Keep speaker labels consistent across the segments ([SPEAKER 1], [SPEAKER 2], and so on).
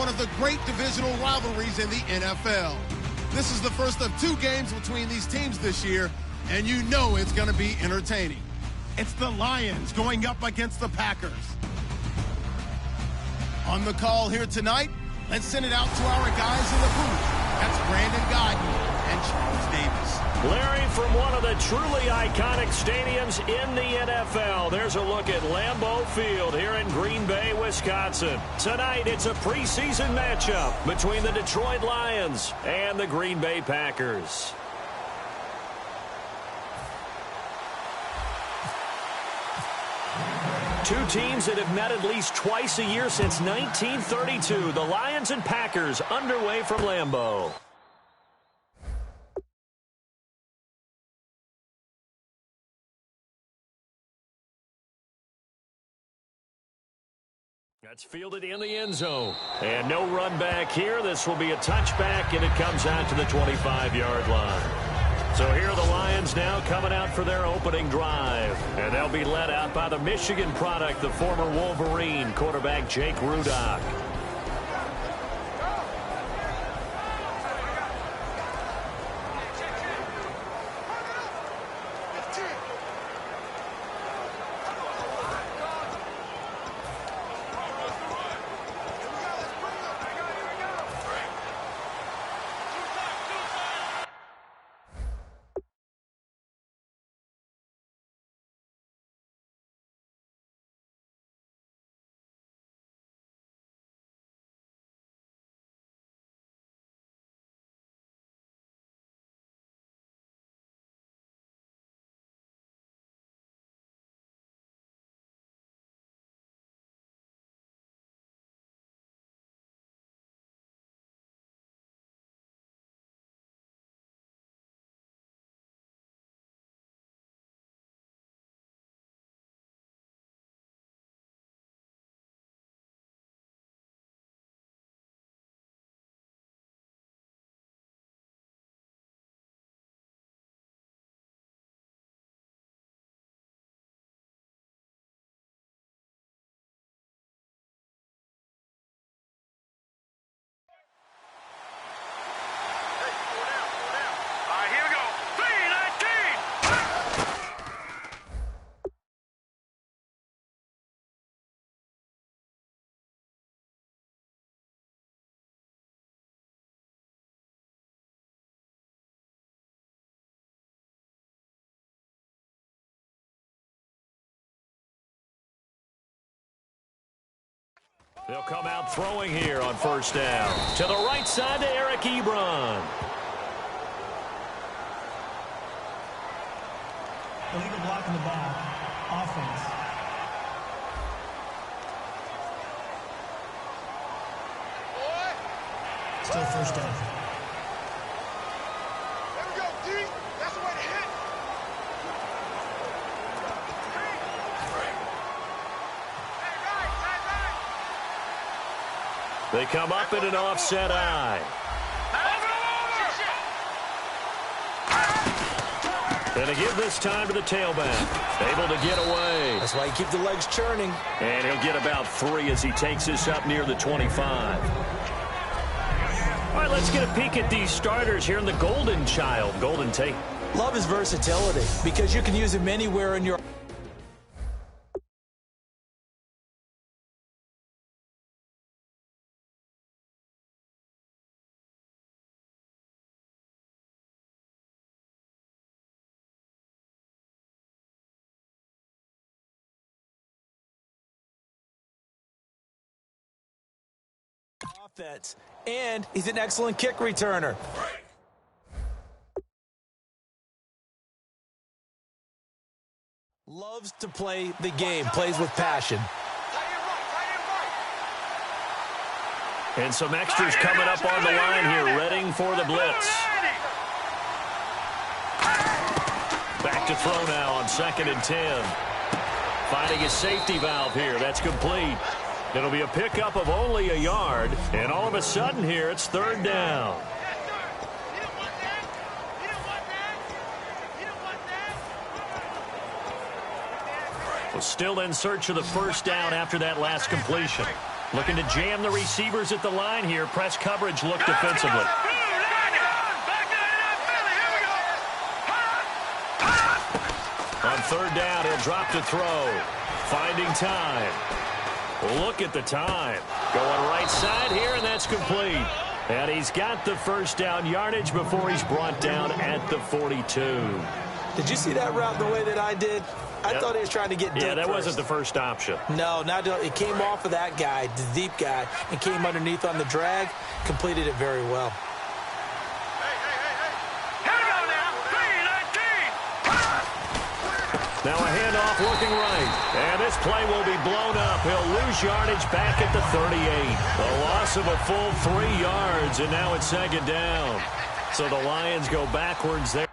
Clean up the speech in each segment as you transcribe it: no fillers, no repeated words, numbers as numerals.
[SPEAKER 1] one of the great divisional rivalries in the NFL. This is the first of 2 games between these teams this year, and you know it's going to be entertaining. It's the Lions going up against the Packers. On the call here tonight, let's send it out to our guys in the booth. That's Brandon Guyton and Charles Davis.
[SPEAKER 2] Larry, from one of the truly iconic stadiums in the NFL, there's a look at Lambeau Field here in Green Bay, Wisconsin. Tonight, it's a preseason matchup between the Detroit Lions and the Green Bay Packers. Two teams that have met at least twice a year since 1932. The Lions and Packers underway from Lambeau. That's fielded in the end zone. And no run back here. This will be a touchback, and it comes out to the 25-yard line. So here are the Lions now coming out for their opening drive. And they'll be led out by the Michigan product, the former Wolverine, quarterback Jake Rudock. They'll come out throwing here on first down. To the right side to Eric Ebron.
[SPEAKER 3] Illegal block in the back. Offense. Still first down.
[SPEAKER 4] There we go, D. That's the way to hit.
[SPEAKER 2] They come up in an offset eye. And they give this time to the tailback. Able to get away.
[SPEAKER 5] That's why you keep the legs churning.
[SPEAKER 2] And he'll get about 3 as he takes this up near the 25. All right, let's get a peek at these starters here in the Golden Child, Golden Tate.
[SPEAKER 5] Love his versatility because you can use him anywhere in your... offense, and he's an excellent kick returner. Loves to play the game, plays with passion.
[SPEAKER 2] And some extras coming up on the line here, readying for the blitz. Back to throw now on 2nd and 10. Finding a safety valve here. That's complete. It'll be a pickup of only a yard. And all of a sudden here, it's 3rd down. Well, still in search of the first down after that last completion. Looking to jam the receivers at the line here. Press coverage look defensively. On third down, he'll drop to throw. Finding time. Look at the time. Going right side here, and that's complete. And he's got the first down yardage before he's brought down at the 42.
[SPEAKER 5] Did you see that route the way that I did? I thought he was trying to get deep.
[SPEAKER 2] Yeah, that
[SPEAKER 5] first.
[SPEAKER 2] wasn't the first option.
[SPEAKER 5] No, it came off of that guy, the deep guy, and came underneath on the drag. Completed it very well.
[SPEAKER 2] Now a handoff looking right. And this play will be blown up. He'll lose yardage back at the 38. A loss of a full 3 yards, and now it's second down. So the Lions go backwards there.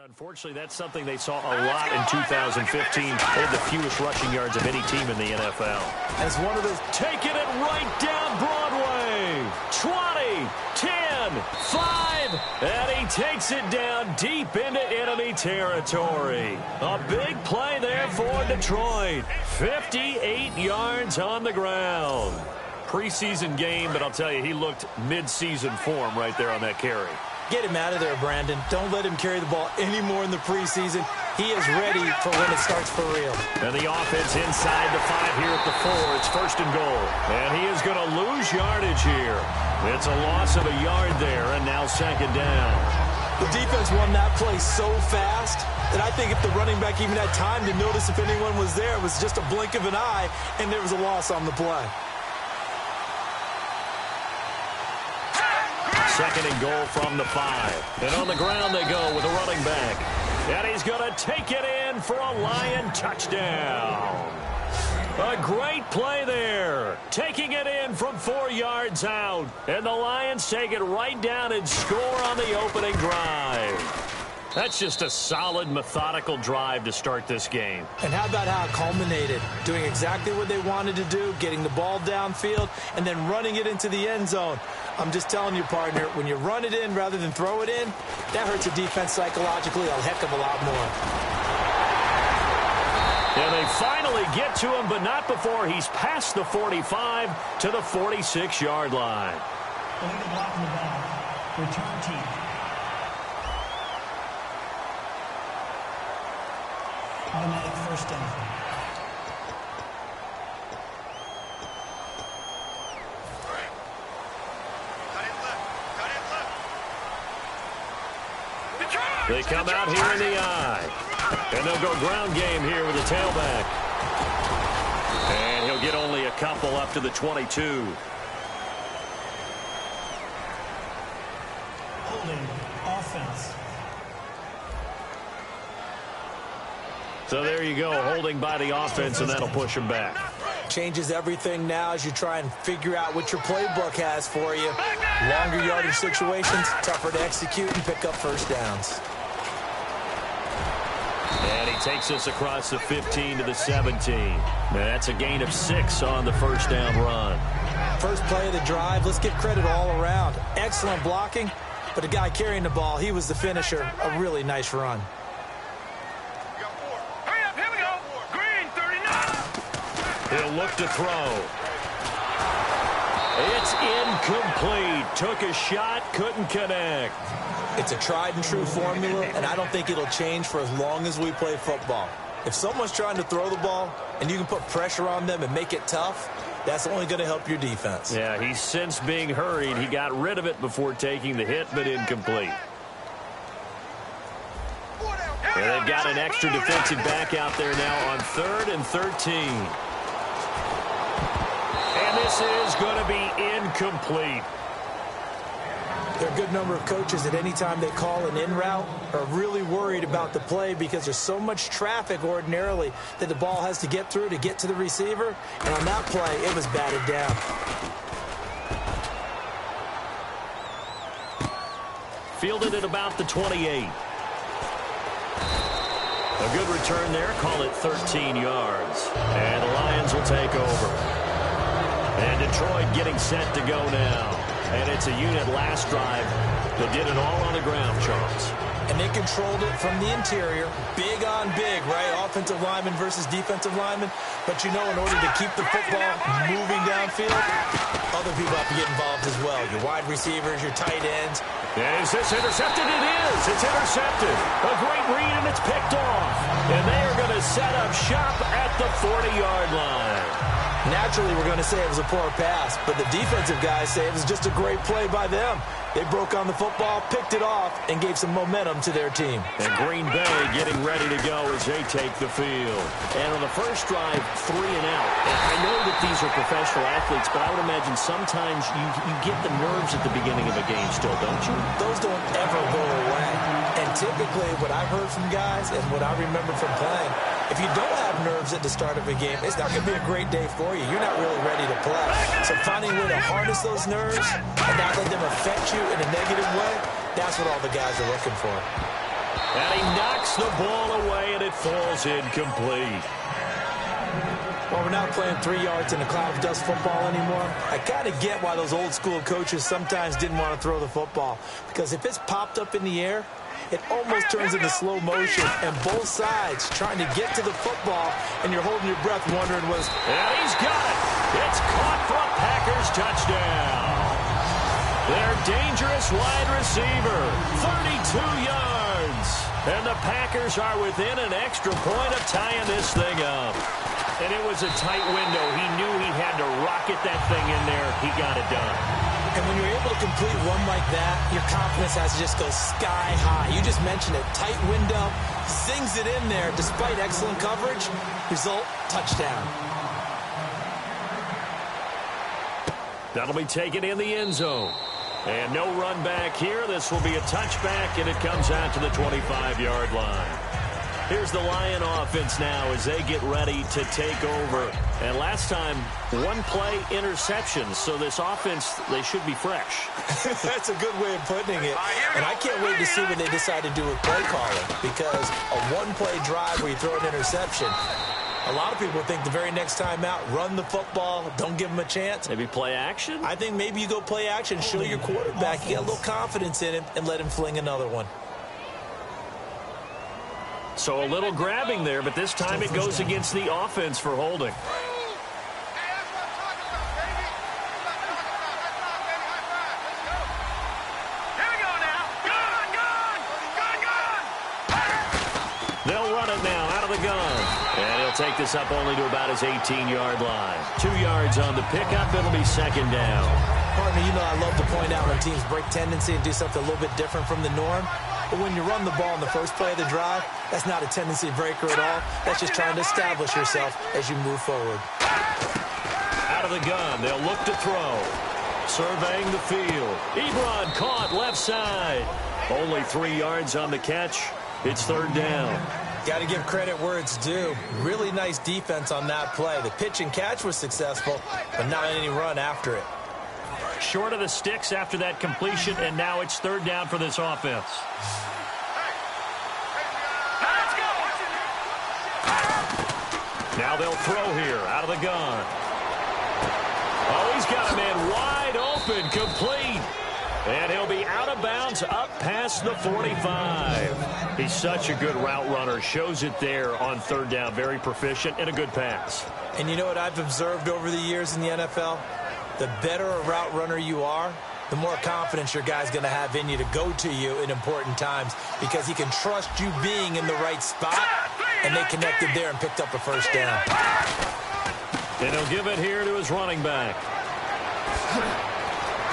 [SPEAKER 2] Unfortunately, that's something they saw a lot in 2015. They had the fewest rushing yards of any team in the NFL.
[SPEAKER 5] As one of those
[SPEAKER 2] taking it right down Broadway. 20, 10, 5, and he takes it down deep into enemy territory. A big play there for Detroit. 58 yards on the ground. Preseason game, but I'll tell you, he looked mid-season form right there on that carry.
[SPEAKER 5] Get him out of there, Brandon. Don't let him carry the ball anymore in the preseason. He is ready for when it starts for real.
[SPEAKER 2] And the offense inside the 5 here at the 4. It's 1st and goal. And he is going to lose yardage here. It's a loss of a yard there, and now 2nd down.
[SPEAKER 5] The defense won that play so fast that I think if the running back even had time to notice if anyone was there, it was just a blink of an eye, and there was a loss on the play.
[SPEAKER 2] 2nd and goal from the 5. And on the ground they go with a running back. And he's going to take it in for a Lion touchdown. A great play there. Taking it in from 4 yards out. And the Lions take it right down and score on the opening drive. That's just a solid, methodical drive to start this game.
[SPEAKER 5] And how about how it culminated? Doing exactly what they wanted to do, getting the ball downfield, and then running it into the end zone. I'm just telling you, partner, when you run it in rather than throw it in, that hurts a defense psychologically a heck of a lot more.
[SPEAKER 2] And they finally get to him, but not before he's past the 45 to the 46-yard line.
[SPEAKER 3] Illegal block in the back. Return team. Automatic 1st down.
[SPEAKER 2] They come out here in the eye. And they'll go ground game here with the tailback. And he'll get only a couple up to the 22.
[SPEAKER 3] Holding offense.
[SPEAKER 2] So there you go, holding by the offense, and that'll push him back.
[SPEAKER 5] Changes everything now as you try and figure out what your playbook has for you. Longer yardage situations, tougher to execute and pick up 1st downs.
[SPEAKER 2] And he takes us across the 15 to the 17. Now that's a gain of 6 on the 1st down run.
[SPEAKER 5] First play of the drive, let's give credit all around. Excellent blocking, but the guy carrying the ball, he was the finisher. A really nice run.
[SPEAKER 2] He'll look to throw. It's incomplete. Took a shot, couldn't connect.
[SPEAKER 5] It's a tried and true formula, and I don't think it'll change for as long as we play football. If someone's trying to throw the ball and you can put pressure on them and make it tough, that's only going to help your defense.
[SPEAKER 2] Yeah, he's since being hurried. He got rid of it before taking the hit, but incomplete. And they've got an extra defensive back out there now on 3rd and 13. And this is going to be incomplete.
[SPEAKER 5] There are a good number of coaches at any time they call an in route are really worried about the play because there's so much traffic ordinarily that the ball has to get through to get to the receiver. And on that play, it was batted down.
[SPEAKER 2] Fielded at about the 28. A good return there. Call it 13 yards. And the Lions will take over. And Detroit getting set to go now. And it's a unit last drive that did it all on the ground, Charles.
[SPEAKER 5] And they controlled it from the interior. Big on big, right? Offensive lineman versus defensive lineman. But you know, in order to keep the football moving downfield, other people have to get involved as well. Your wide receivers, your tight ends.
[SPEAKER 2] Is this intercepted? It is. It's intercepted. A great read, and it's picked off. And they are going to set up shop at the 40-yard line.
[SPEAKER 5] Naturally, we're going to say it was a poor pass, but the defensive guys say it was just a great play by them. They broke on the football, picked it off, and gave some momentum to their team.
[SPEAKER 2] And Green Bay getting ready to go as they take the field. And on the first drive, 3 and out. And I know that these are professional athletes, but I would imagine sometimes you get the nerves at the beginning of a game still, don't you?
[SPEAKER 5] Those don't ever go away. And typically, what I've heard from guys and what I remember from playing, if you don't have nerves at the start of a game, it's not going to be a great day for you. You're not really ready to play. So finding a way to harness those nerves and not let them affect you in a negative way, that's what all the guys are looking for.
[SPEAKER 2] And he knocks the ball away, and it falls incomplete.
[SPEAKER 5] Well, we're not playing 3 yards in a cloud of dust football anymore. I kind of get why those old school coaches sometimes didn't want to throw the football. Because if it's popped up in the air, it almost turns into slow motion. And both sides trying to get to the football, and you're holding your breath wondering was...
[SPEAKER 2] And he's got it. It's caught for a Packers touchdown. Their dangerous wide receiver, 32 yards. And the Packers are within an extra point of tying this thing up. And it was a tight window. He knew he had to rocket that thing in there. He got it done.
[SPEAKER 5] And when you're able to complete one like that, your confidence has to just go sky high. You just mentioned it. Tight window, zings it in there despite excellent coverage. Result, touchdown.
[SPEAKER 2] That'll be taken in the end zone. And no run back here. This will be a touchback, and it comes out to the 25-yard line. Here's the Lion offense now as they get ready to take over. And last time, one play interception. So this offense, they should be fresh.
[SPEAKER 5] That's a good way of putting it. And I can't wait to see what they decide to do with play calling. Because a one-play drive where you throw an interception, a lot of people think the very next time out, run the football, don't give them a chance.
[SPEAKER 2] Maybe play action?
[SPEAKER 5] I think maybe you go play action, show your quarterback you got a little confidence in him, and let him fling another one.
[SPEAKER 2] So a little grabbing there, but this time it goes against the offense for holding. They'll run it now out of the gun. And he'll take this up only to about his 18-yard line. 2 yards on the pickup. It'll be second down.
[SPEAKER 5] Partner, you know I love to point out when teams break tendency and do something a little bit different from the norm. But when you run the ball in the first play of the drive, that's not a tendency breaker at all. That's just trying to establish yourself as you move forward.
[SPEAKER 2] Out of the gun, they'll look to throw. Surveying the field. Ebron caught left side. Only 3 yards on the catch. It's third down.
[SPEAKER 5] Got to give credit where it's due. Really nice defense on that play. The pitch and catch was successful, but not any run after it.
[SPEAKER 2] Short of the sticks after that completion, and now it's third down for this offense. Now they'll throw here out of the gun. Oh, he's got a man wide open, complete. And he'll be out of bounds up past the 45. He's such a good route runner. Shows it there on third down. Very proficient and a good pass.
[SPEAKER 5] And you know what I've observed over the years in the NFL? The better a route runner you are, the more confidence your guy's going to have in you to go to you in important times because he can trust you being in the right spot, and they connected there and picked up a first down.
[SPEAKER 2] And he'll give it here to his running back.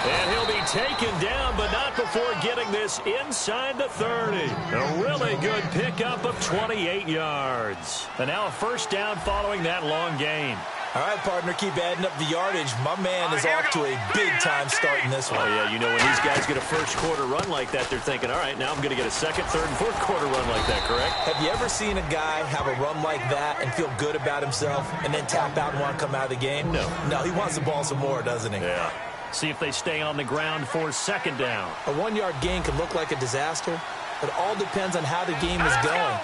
[SPEAKER 2] And he'll be taken down, but not before getting this inside the 30. A really good pickup of 28 yards. And now a first down following that long gain.
[SPEAKER 5] All right, partner, keep adding up the yardage. My man is off to a big-time start in this one.
[SPEAKER 2] Oh, yeah, you know, when these guys get a first-quarter run like that, they're thinking, all right, now I'm going to get a second, third, and fourth-quarter run like that, correct?
[SPEAKER 5] Have you ever seen a guy have a run like that and feel good about himself and then tap out and want to come out of the game?
[SPEAKER 2] No.
[SPEAKER 5] No, he wants the ball some more, doesn't he?
[SPEAKER 2] Yeah. See if they stay on the ground for second down.
[SPEAKER 5] A one-yard gain can look like a disaster. It all depends on how the game is going.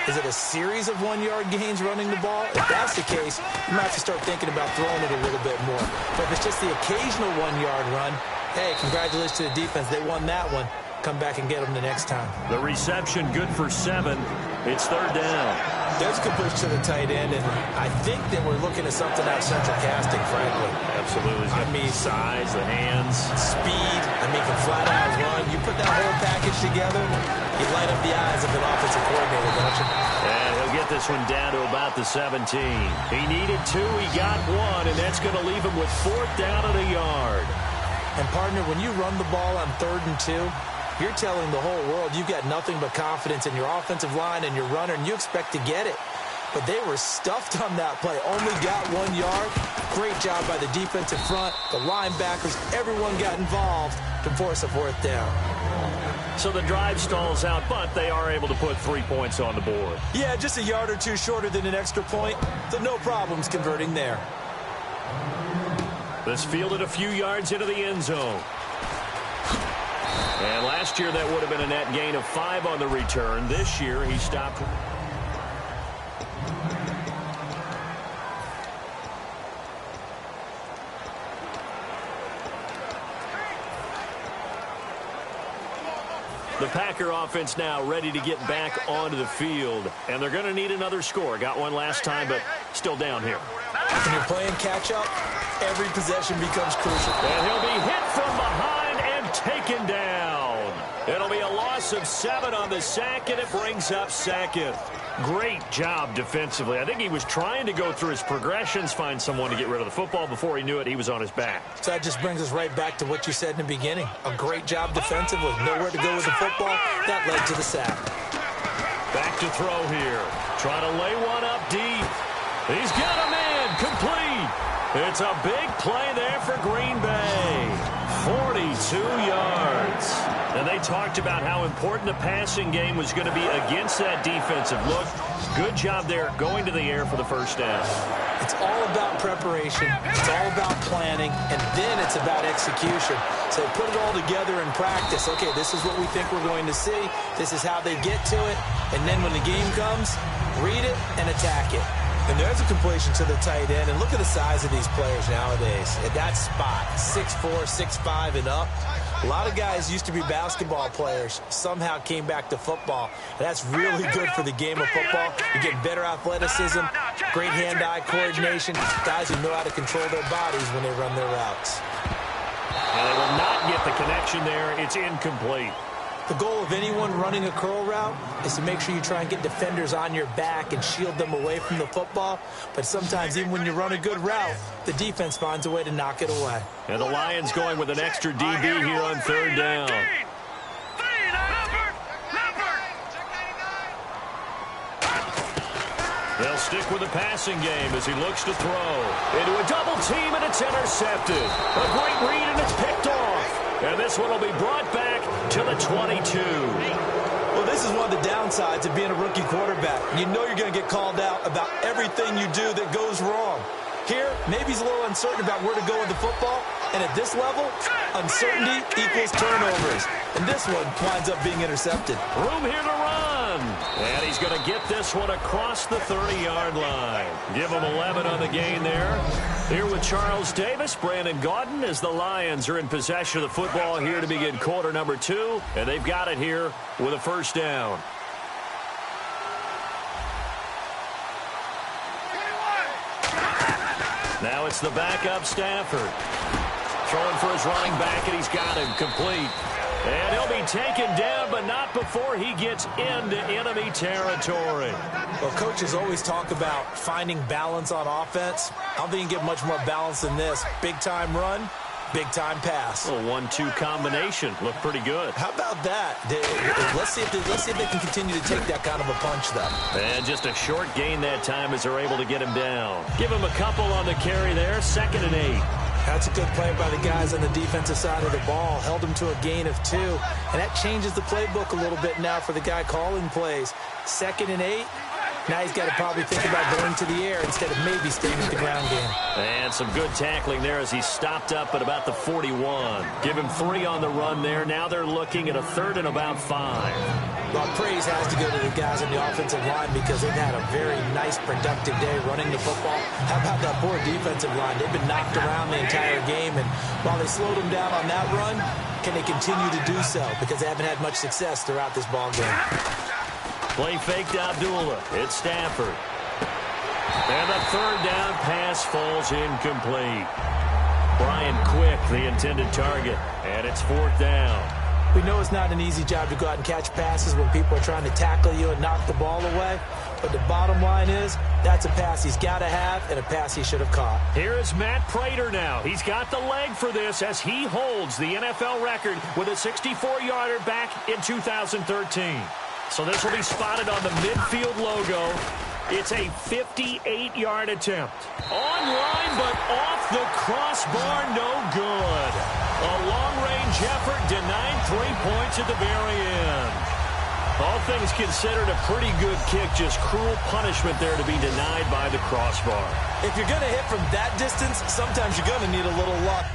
[SPEAKER 5] Is it a series of one-yard gains running the ball? If that's the case, you might have to start thinking about throwing it a little bit more. But if it's just the occasional one-yard run, hey, congratulations to the defense. They won that one. Come back and get them the next time.
[SPEAKER 2] The reception good for 7. It's third down.
[SPEAKER 5] There's a good push to the tight end, and I think that we're looking at something out of central casting, frankly.
[SPEAKER 2] Absolutely.
[SPEAKER 5] I mean,
[SPEAKER 2] size, the hands.
[SPEAKER 5] Speed, can flat out run. You put that whole package together, you light up the eyes of an offensive coordinator, don't you?
[SPEAKER 2] And he'll get this one down to about the 17. He needed 2, he got 1, and that's going to leave him with fourth down at a yard.
[SPEAKER 5] And, partner, when you run the ball on 3rd and 2, you're telling the whole world you've got nothing but confidence in your offensive line and your runner, and you expect to get it. But they were stuffed on that play. Only got 1 yard. Great job by the defensive front, the linebackers. Everyone got involved to force a fourth down.
[SPEAKER 2] So the drive stalls out, but they are able to put 3 points on the board.
[SPEAKER 5] Yeah, just a yard or two shorter than an extra point, so no problems converting there.
[SPEAKER 2] This fielded a few yards into the end zone. And last year that would have been a net gain of 5 on the return. This year he stopped. The Packer offense now ready to get back onto the field. And they're going to need another score. Got one last time, but still down here.
[SPEAKER 5] When you're playing catch-up, every possession becomes crucial.
[SPEAKER 2] And he'll be hit from behind and taken down. It'll be a loss of 7 on the sack, and it brings up second. Great job defensively. I think he was trying to go through his progressions, find someone to get rid of the football. Before he knew it, he was on his back.
[SPEAKER 5] So that just brings us right back to what you said in the beginning. A great job defensively. Nowhere to go with the football. That led to the sack.
[SPEAKER 2] Back to throw here. Trying to lay one up deep. He's got a man. Complete. It's a big play there for Green Bay. 42 yards. And they talked about how important the passing game was going to be against that defensive look. Good job there going to the air for the first down.
[SPEAKER 5] It's all about preparation. It's all about planning. And then it's about execution. So put it all together in practice. Okay, this is what we think we're going to see. This is how they get to it. And then when the game comes, read it and attack it. And there's a completion to the tight end. And look at the size of these players nowadays. At that spot, 6'4", 6'5", and up. A lot of guys used to be basketball players, somehow came back to football. And that's really good for the game of football. You get better athleticism, great hand-eye coordination, guys who know how to control their bodies when they run their routes.
[SPEAKER 2] And they will not get the connection there. It's incomplete.
[SPEAKER 5] The goal of anyone running a curl route is to make sure you try and get defenders on your back and shield them away from the football. But sometimes, even when you run a good route, the defense finds a way to knock it away.
[SPEAKER 2] And the Lions going with an extra DB here on third down. They'll stick with the passing game as he looks to throw. Into a double team, and it's intercepted. A great read, and it's picked off. And this one will be brought back to the 22.
[SPEAKER 5] Well, this is one of the downsides of being a rookie quarterback. You know you're going to get called out about everything you do that goes wrong. Here, maybe he's a little uncertain about where to go with the football. And at this level, uncertainty equals turnovers. And this one winds up being intercepted.
[SPEAKER 2] Room here to run. And he's going to get this one across the 30-yard line. Give him 11 on the gain there. Here with Charles Davis, Brandon Gaudin, as the Lions are in possession of the football here to begin quarter number 2. And they've got it here with a first down. Now it's the backup Stafford. Throwing for his running back, and he's got him complete. And he'll be taken down, but not before he gets into enemy territory.
[SPEAKER 5] Well, coaches always talk about finding balance on offense. I don't think you can get much more balance than this. Big-time run, big-time pass.
[SPEAKER 2] A 1-2 combination. Looked pretty good.
[SPEAKER 5] How about that? Let's see if they can continue to take that kind of a punch, though.
[SPEAKER 2] And just a short gain that time as they're able to get him down. Give him a couple on the carry there. 2nd and 8.
[SPEAKER 5] That's a good play by the guys on the defensive side of the ball. Held him to a gain of 2. And that changes the playbook a little bit now for the guy calling plays. 2nd and 8. Now he's got to probably think about going to the air instead of maybe staying with the ground game.
[SPEAKER 2] And some good tackling there as he stopped up at about the 41. Give him 3 on the run there. Now they're looking at a 3rd and about 5.
[SPEAKER 5] Well, praise has to go to the guys on the offensive line because they've had a very nice, productive day running the football. How about that poor defensive line? They've been knocked around the entire game, and while they slowed them down on that run, can they continue to do so? Because they haven't had much success throughout this ball game.
[SPEAKER 2] Play fake to Abdullah. It's Stafford. And the 3rd down pass falls incomplete. Brian Quick, the intended target. And it's 4th down.
[SPEAKER 5] We know it's not an easy job to go out and catch passes when people are trying to tackle you and knock the ball away. But the bottom line is, that's a pass he's got to have and a pass he should have caught.
[SPEAKER 2] Here is Matt Prater now. He's got the leg for this as he holds the NFL record with a 64-yarder back in 2013. So this will be spotted on the midfield logo. It's a 58-yard attempt. Online, but off the crossbar, no good. A long-range effort denied 3 points at the very end. All things considered, a pretty good kick. Just cruel punishment there to be denied by the crossbar.
[SPEAKER 5] If you're going to hit from that distance, sometimes you're going to need a little luck.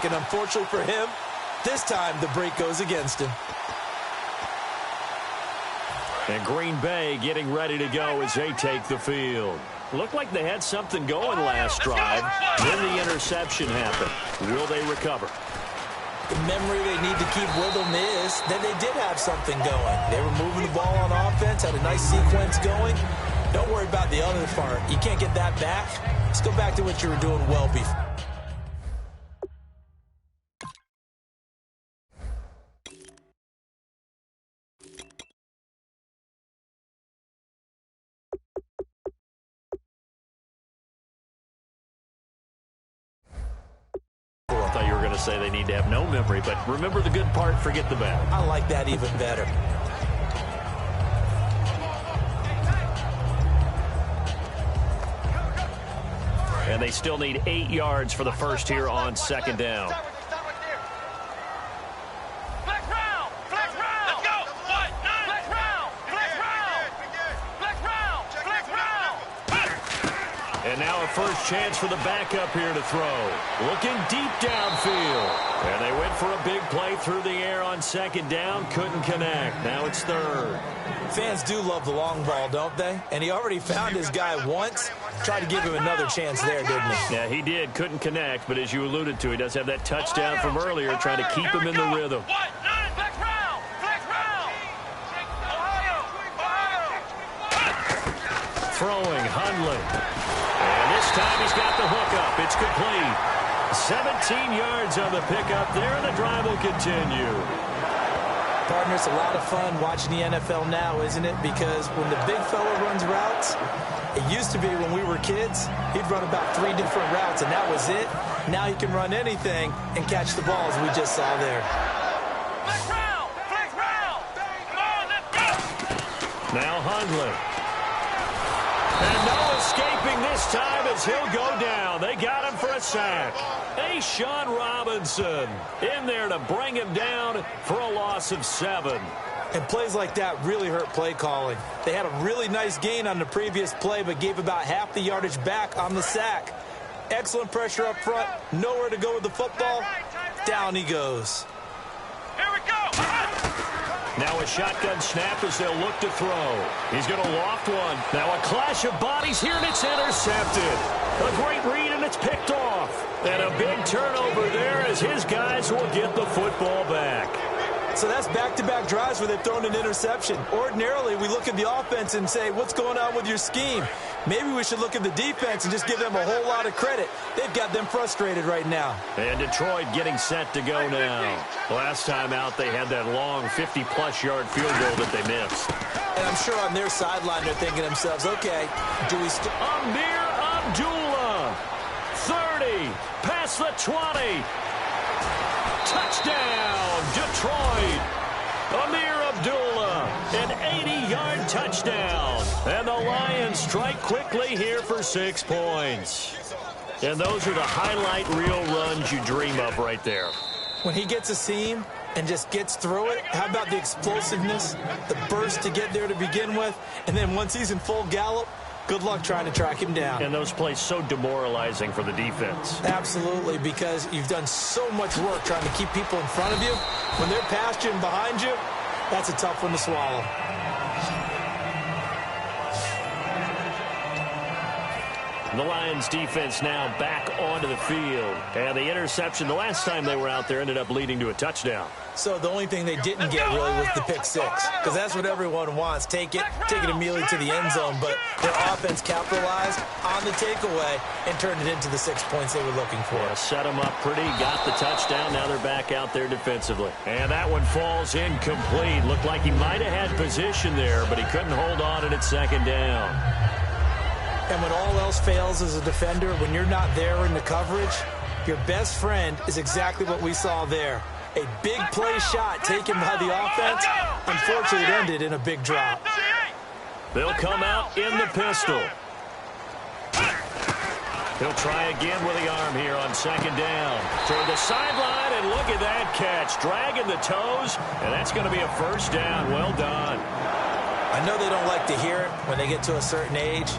[SPEAKER 5] and unfortunately for him, this time the break goes against him.
[SPEAKER 2] And Green Bay getting ready to go as they take the field. Looked like they had something going last drive. Then the interception happened. Will they recover?
[SPEAKER 5] The memory they need to keep with them is that they did have something going. They were moving the ball on offense, had a nice sequence going. Don't worry about the other part. You can't get that back. Let's go back to what you were doing well before.
[SPEAKER 2] I thought you were going to say they need to have no memory, but remember the good part, forget the bad.
[SPEAKER 5] I like that even better.
[SPEAKER 2] And they still need 8 yards for the first here on second down. And now a first chance for the backup here to throw. Looking deep downfield. And they went for a big play through the air on second down. Couldn't connect. Now it's third.
[SPEAKER 5] Fans do love the long ball, don't they? And he already found his guy once. Tried to give him another chance there, didn't he?
[SPEAKER 2] Yeah, he did. Couldn't connect. But as you alluded to, he does have that touchdown from earlier, trying to keep him in the rhythm. Throwing, Hundley. And this time he's got the hook up. It's complete. 17 yards on the pickup there, and the drive will continue.
[SPEAKER 5] Partner, it's a lot of fun watching the NFL now, isn't it? Because when the big fella runs routes, it used to be when we were kids, he'd run about 3 different routes, and that was it. Now he can run anything and catch the ball, as we just saw there.
[SPEAKER 2] Now Hundley. And no escaping this time as he'll go down. They got him for a sack. Sean Robinson in there to bring him down for a loss of 7.
[SPEAKER 5] And plays like that really hurt play calling. They had a really nice gain on the previous play, but gave about half the yardage back on the sack. Excellent pressure up front. Nowhere to go with the football. Down he goes.
[SPEAKER 4] Here we go.
[SPEAKER 2] Now a shotgun snap as they'll look to throw. He's going to loft one. Now a clash of bodies here, and it's intercepted. A great read, and it's picked off. And a big turnover there as his guys will get the football back.
[SPEAKER 5] So that's back-to-back drives where they've thrown an interception. Ordinarily, we look at the offense and say, what's going on with your scheme? Maybe we should look at the defense and just give them a whole lot of credit. They've got them frustrated right now.
[SPEAKER 2] And Detroit getting set to go now. Last time out, they had that long 50-plus yard field goal that they missed.
[SPEAKER 5] And I'm sure on their sideline, they're thinking to themselves, okay, do we still...
[SPEAKER 2] Amir Abdullah, 30, past the 20. Touchdown, Detroit. Amir Abdullah, an 80-yard touchdown. And the Lions strike quickly here for 6 points. And those are the highlight reel runs you dream of right there.
[SPEAKER 5] When he gets a seam and just gets through it, how about the explosiveness, the burst to get there to begin with, and then once he's in full gallop, good luck trying to track him down.
[SPEAKER 2] And those plays so demoralizing for the defense.
[SPEAKER 5] Absolutely, because you've done so much work trying to keep people in front of you. When they're past you and behind you, that's a tough one to swallow.
[SPEAKER 2] The Lions defense now back onto the field. And the interception the last time they were out there ended up leading to a touchdown.
[SPEAKER 5] So the only thing they didn't get really was the pick six, because that's what everyone wants. Take it immediately to the end zone, but their offense capitalized on the takeaway and turned it into the 6 points they were looking for.
[SPEAKER 2] Yeah, set them up pretty, got the touchdown. Now they're back out there defensively. And that one falls incomplete. Looked like he might have had position there, but he couldn't hold on at second down.
[SPEAKER 5] And when all else fails as a defender, when you're not there in the coverage, your best friend is exactly what we saw there. A big play shot taken by the offense. Unfortunately, it ended in a big drop.
[SPEAKER 2] They'll come out in the pistol. He'll try again with the arm here on second down. Toward the sideline, and look at that catch. Dragging the toes, and that's going to be a first down. Well done.
[SPEAKER 5] I know they don't like to hear it when they get to a certain age,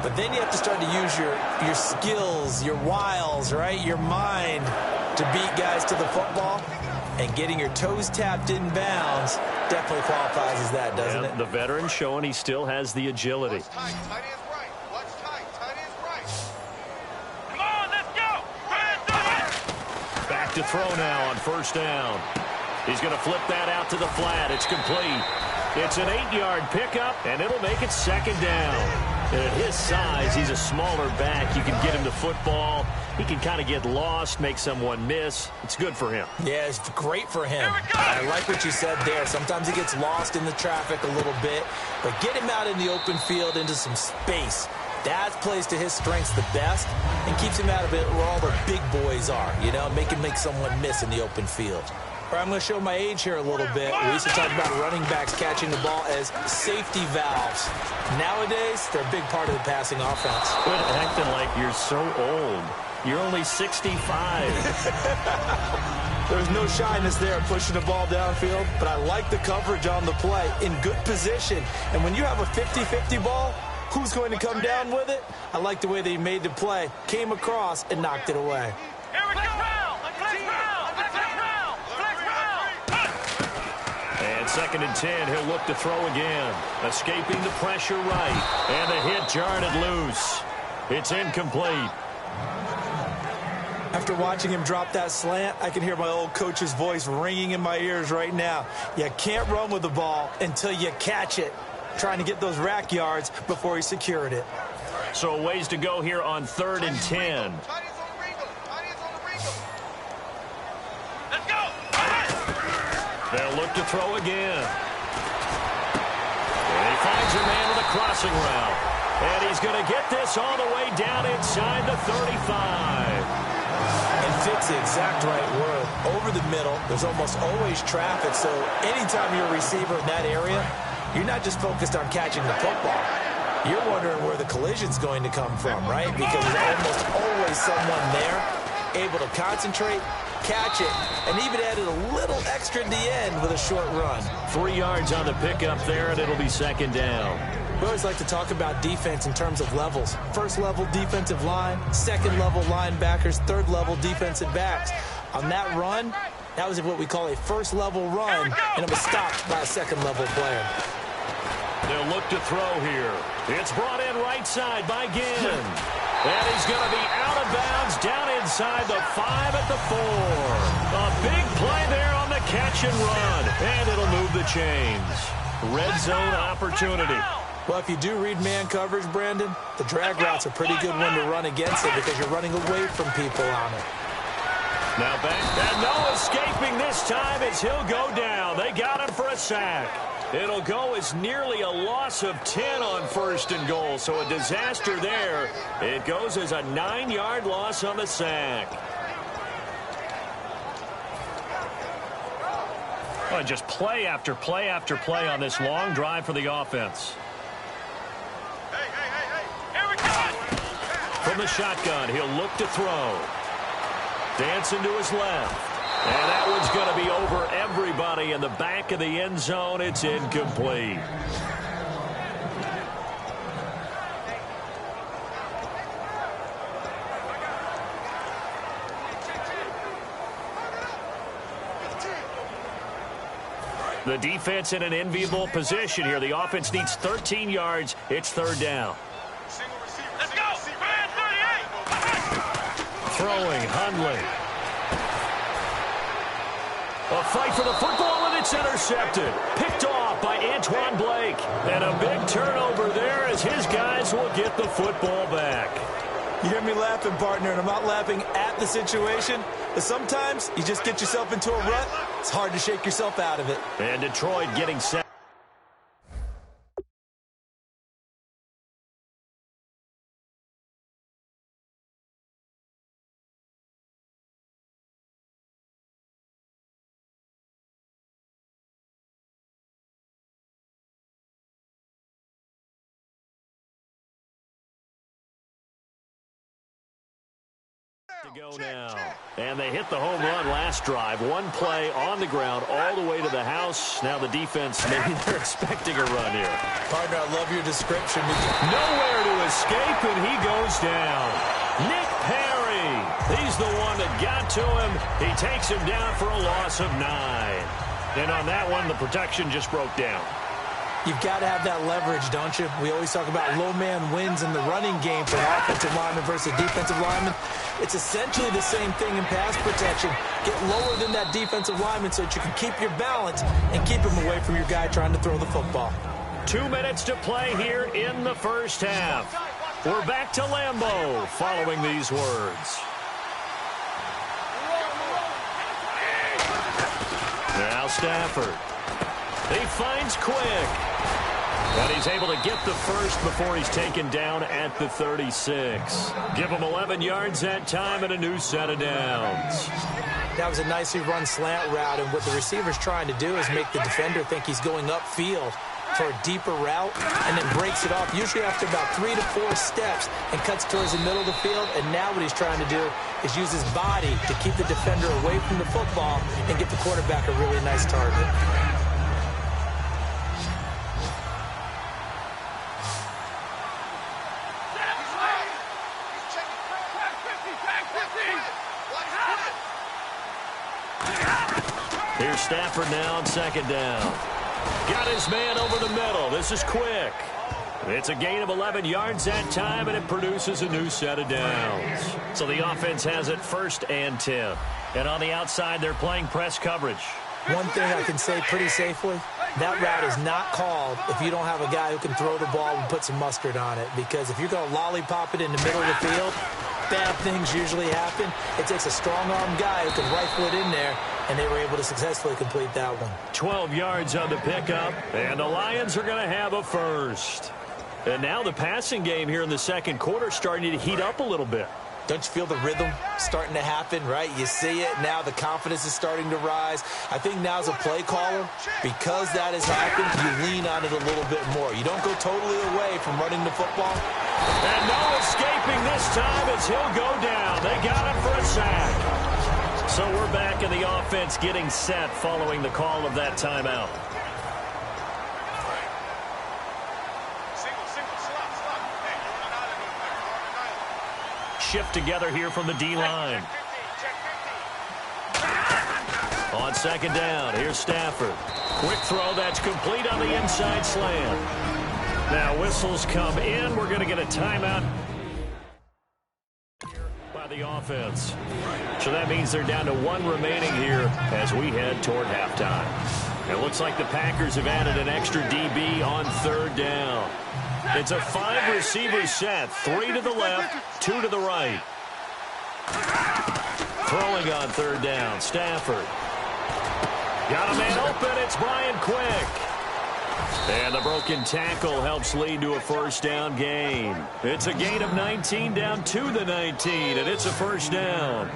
[SPEAKER 5] but then you have to start to use your skills, your wiles, right? Your mind. to beat guys to the football, and getting your toes tapped in bounds definitely qualifies as that, doesn't it?
[SPEAKER 2] The veteran showing he still has the agility.
[SPEAKER 4] Watch tight, tight ends right. Watch tight, tight ends right. Come on, let's go.
[SPEAKER 2] Back to throw now on first down. He's going to flip that out to the flat. It's complete. It's an 8-yard pickup, and it'll make it second down. And at his size, he's a smaller back. You can get him the football. He can kind of get lost, make someone miss. It's good for him.
[SPEAKER 5] Yeah, it's great for him. I like what you said there. Sometimes he gets lost in the traffic a little bit, but get him out in the open field into some space. That plays to his strengths the best and keeps him out of it where all the big boys are, you know, make someone miss in the open field. All right, I'm going to show my age here a little bit. We used to talk about running backs catching the ball as safety valves. Nowadays, they're a big part of the passing offense.
[SPEAKER 2] Quit acting like you're so old. You're only 65.
[SPEAKER 5] There's no shyness there pushing the ball downfield, but I like the coverage on the play in good position. And when you have a 50-50 ball, who's going to come down with it? I like the way they made the play, came across, and knocked it away.
[SPEAKER 4] Here we go.
[SPEAKER 2] And second and 10, he'll look to throw again. Escaping the pressure right. And the hit jarred it loose. It's incomplete.
[SPEAKER 5] After watching him drop that slant, I can hear my old coach's voice ringing in my ears right now. You can't run with the ball until you catch it. Trying to get those rack yards before he secured it.
[SPEAKER 2] So ways to go here on 3rd and 10.
[SPEAKER 4] Let's go.
[SPEAKER 2] They'll look to throw again. And he finds a man with a crossing route. And he's going to get this all the way down inside the 35.
[SPEAKER 5] And fits the exact right word. Over the middle, there's almost always traffic, so anytime you're a receiver in that area, you're not just focused on catching the football. You're wondering where the collision's going to come from, right? Because there's almost always someone there able to concentrate, catch it, and even added a little extra at the end with a short run.
[SPEAKER 2] 3 yards on the pickup there, and it'll be second down.
[SPEAKER 5] We always like to talk about defense in terms of levels. First level defensive line, second level linebackers, third level defensive backs. On that run, that was what we call a first level run, and it was stopped by a second level player.
[SPEAKER 2] They'll look to throw here. It's brought in right side by Ginn. And he's going to be out of bounds down inside the 5 at the 4. A big play there on the catch and run. And it'll move the chains. Red zone opportunity.
[SPEAKER 5] Well, if you do read man coverage, Brandon, the drag route's a pretty good one to run against it because you're running away from people on it.
[SPEAKER 2] Now back, and no escaping this time as he'll go down. They got him for a sack. It'll go as nearly a loss of 10 on 1st and goal, so a disaster there. It goes as a 9-yard loss on the sack. Well, just play after play after play on this long drive for the offense.
[SPEAKER 4] Here we go.
[SPEAKER 2] From the shotgun, he'll look to throw. Dancing to his left. And that one's going to be over everybody in the back of the end zone. It's incomplete. The defense in an enviable position here. The offense needs 13 yards. It's 3rd down.
[SPEAKER 4] Let's go. Man 38.
[SPEAKER 2] Throwing, Hundley. A fight for the football, and it's intercepted. Picked off by Antoine Blake. And a big turnover there as his guys will get the football back.
[SPEAKER 5] You hear me laughing, partner, and I'm not laughing at the situation, but sometimes you just get yourself into a rut. It's hard to shake yourself out of it.
[SPEAKER 2] And Detroit getting set. To go now. And they hit the home run last drive. One play on the ground all the way to the house. Now the defense, maybe they're expecting a run here.
[SPEAKER 5] Partner, I love your description.
[SPEAKER 2] Nowhere to escape, and he goes down. Nick Perry He's the one that got to him. He takes him down for a loss of 9. And on that one, the protection just broke down.
[SPEAKER 5] You've got to have that leverage, don't you? We always talk about low man wins in the running game for an offensive lineman versus defensive lineman. It's essentially the same thing in pass protection. Get lower than that defensive lineman so that you can keep your balance and keep him away from your guy trying to throw the football.
[SPEAKER 2] 2 minutes to play here in the first half. We're back to Lambeau following these words. Now Stafford. He finds Quick. And he's able to get the first before he's taken down at the 36. Give him 11 yards that time and a new set of downs.
[SPEAKER 5] That was a nicely run slant route, and what the receiver's trying to do is make the defender think he's going upfield for a deeper route and then breaks it off, usually after about 3 to 4 steps, and cuts towards the middle of the field. And now what he's trying to do is use his body to keep the defender away from the football and get the quarterback a really nice target.
[SPEAKER 2] Here's Stafford now on second down. Got his man over the middle. This is Quick. It's a gain of 11 yards that time, and it produces a new set of downs. So the offense has it 1st and 10. And on the outside, they're playing press coverage.
[SPEAKER 5] One thing I can say pretty safely, that route is not called if you don't have a guy who can throw the ball and put some mustard on it. Because if you're going to lollipop it in the middle of the field, bad things usually happen. It takes a strong-arm guy who can rifle it in there, and they were able to successfully complete that one.
[SPEAKER 2] 12 yards on the pickup, and the Lions are going to have a first. And now the passing game here in the second quarter starting to heat up a little bit.
[SPEAKER 5] Don't you feel the rhythm starting to happen, right? You see it now. The confidence is starting to rise. I think now as a play caller, because that has happened, you lean on it a little bit more. You don't go totally away from running the football.
[SPEAKER 2] And no escaping this time as he'll go down. They got him for a sack. So we're back in the offense getting set following the call of that timeout. Shift together here from the D-line. On second down, here's Stafford. Quick throw that's complete on the inside slant. Now whistles come in. We're going to get a timeout by the offense. So that means they're down to 1 remaining here as we head toward halftime. It looks like the Packers have added an extra DB on 3rd down. It's a 5-receiver set, 3 to the left, 2 to the right. Throwing on 3rd down, Stafford. Got a man open, it's Brian Quick. And the broken tackle helps lead to a 1st down gain. It's a gain of 19 down to the 19, and it's a 1st down.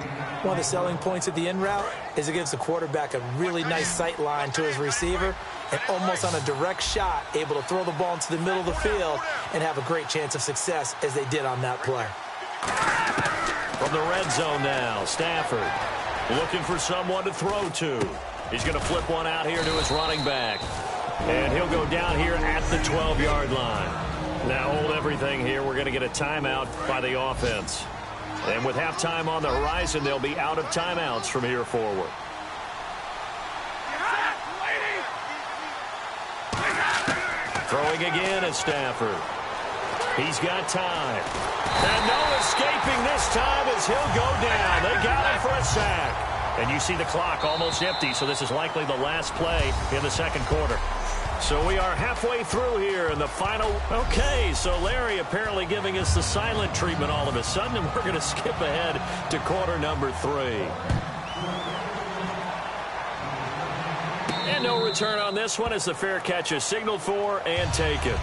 [SPEAKER 5] One of the selling points of the in route is it gives the quarterback a really nice sight line to his receiver, and almost on a direct shot, able to throw the ball into the middle of the field and have a great chance of success as they did on that play.
[SPEAKER 2] From the red zone now, Stafford looking for someone to throw to. He's going to flip one out here to his running back. And he'll go down here at the 12-yard line. Now hold everything here. We're going to get a timeout by the offense. And with halftime on the horizon, they'll be out of timeouts from here forward. Throwing again at Stafford. He's got time. And no escaping this time as he'll go down. They got him for a sack. And you see the clock almost empty, so this is likely the last play in the second quarter. So we are halfway through here in the final. Okay, so Larry apparently giving us the silent treatment all of a sudden, and we're going to skip ahead to quarter number 3. And no return on this one as the fair catch is signaled for and taken.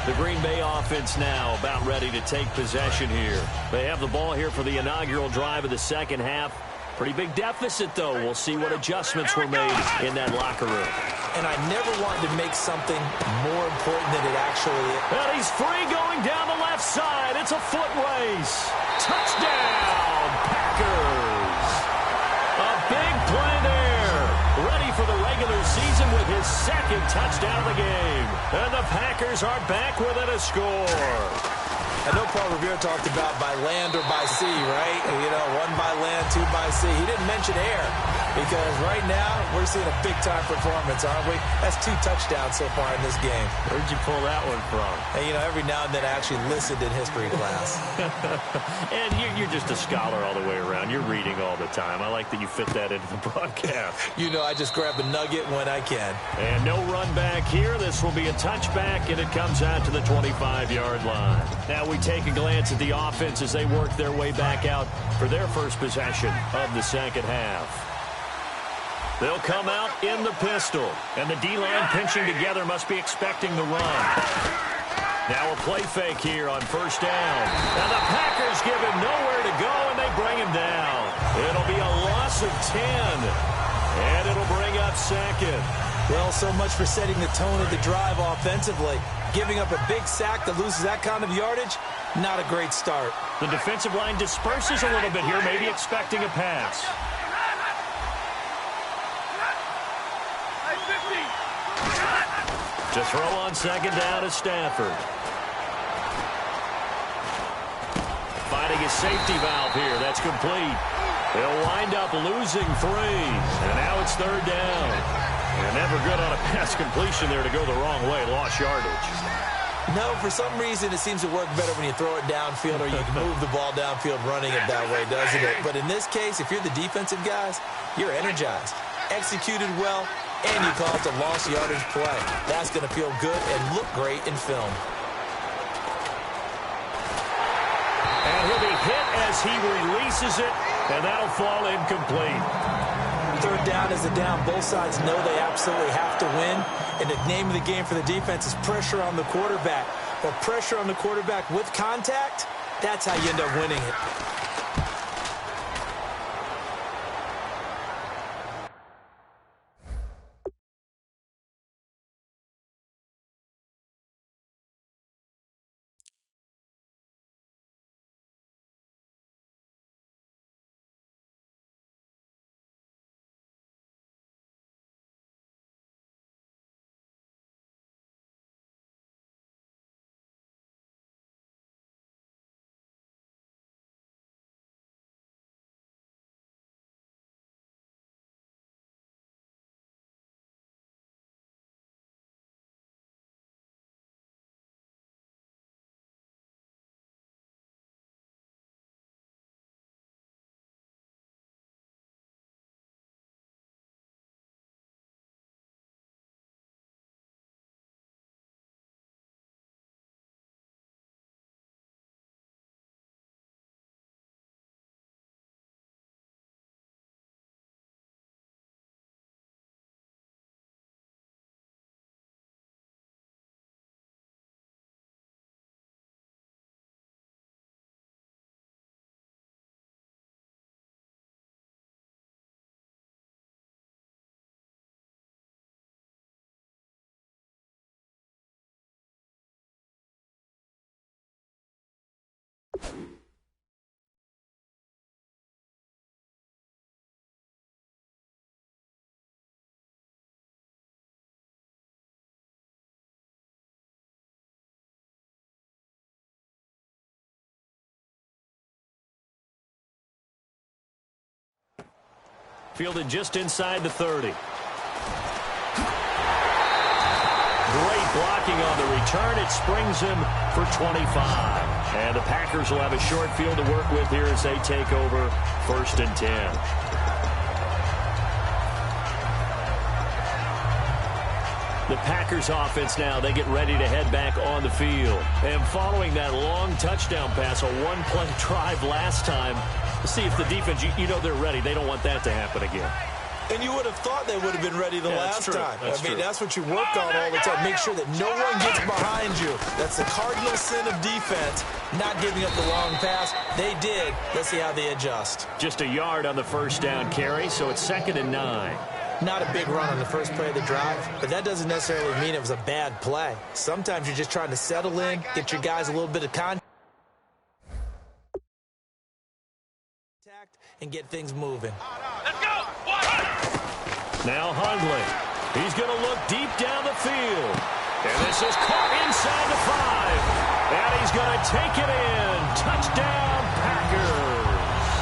[SPEAKER 2] The Green Bay offense now about ready to take possession here. They have the ball here for the inaugural drive of the second half. Pretty big deficit, though. We'll see what adjustments were made in that locker room.
[SPEAKER 5] And I never wanted to make something more important than it actually is.
[SPEAKER 2] And he's free going down the left side. It's a foot race. Touchdown, Packers. A big play there. Ready for the regular season with his second touchdown of the game. And the Packers are back within a score.
[SPEAKER 5] I know Paul Revere talked about by land or by sea, right? You know, one by land, two by sea. He didn't mention air because right now we're seeing a big-time performance, aren't we? That's 2 touchdowns so far in this game.
[SPEAKER 2] Where'd you pull that one from?
[SPEAKER 5] And, you know, every now and then I actually listened in history class.
[SPEAKER 2] And you're just a scholar all the way around. You're reading all the time. I like that you fit that into the broadcast.
[SPEAKER 5] You know, I just grab a nugget when I can.
[SPEAKER 2] And no run back here. This will be a touchback, and it comes out to the 25-yard line. Now we take a glance at the offense as they work their way back out for their first possession of the second half. They'll come out in the pistol, and the D-line pinching together must be expecting the run. Now a play fake here on first down. Now the Packers give him nowhere to go, and they bring him down. It'll be a loss of 10, and it'll bring up second.
[SPEAKER 5] Well, so much for setting the tone of the drive offensively. Giving up a big sack that loses that kind of yardage, not a great start.
[SPEAKER 2] The defensive line disperses a little bit here, maybe expecting a pass. To throw on second down is Stafford. Finding his safety valve here. That's complete. They'll wind up losing 3. And now it's third down. And never good on a pass completion there to go the wrong way. Lost yardage.
[SPEAKER 5] No, for some reason it seems to work better when you throw it downfield or you can move the ball downfield running it that way, doesn't it? But in this case, if you're the defensive guys, you're energized, executed well, and you call it a lost yardage play. That's going to feel good and look great in film.
[SPEAKER 2] And he'll be hit as he releases it, and that'll fall incomplete.
[SPEAKER 5] Third down is a down. Both sides know they absolutely have to win. And the name of the game for the defense is pressure on the quarterback. But pressure on the quarterback with contact, that's how you end up winning it.
[SPEAKER 2] Fielded just inside the 30. Great blocking on the return. It springs him for 25. And the Packers will have a short field to work with here as they take over first and 10. The Packers offense now, they get ready to head back on the field. And following that long touchdown pass, a one-play drive last time, let's see if the defense, you know they're ready. They don't want that to happen again.
[SPEAKER 5] And you would have thought they would have been ready the last time.
[SPEAKER 2] That's true.
[SPEAKER 5] That's what you work on all the time. Make sure that no one gets behind you. That's the cardinal sin of defense, not giving up the long pass. They did. Let's see how they adjust.
[SPEAKER 2] Just a yard on the first down carry, so it's 2nd and 9.
[SPEAKER 5] Not a big run on the first play of the drive, but that doesn't necessarily mean it was a bad play. Sometimes you're just trying to settle in, get your guys a little bit of contact, and get things moving.
[SPEAKER 4] Let's go!
[SPEAKER 2] Now Hundley. He's going to look deep down the field. And this is caught inside the 5. And he's going to take it in. Touchdown, Packers.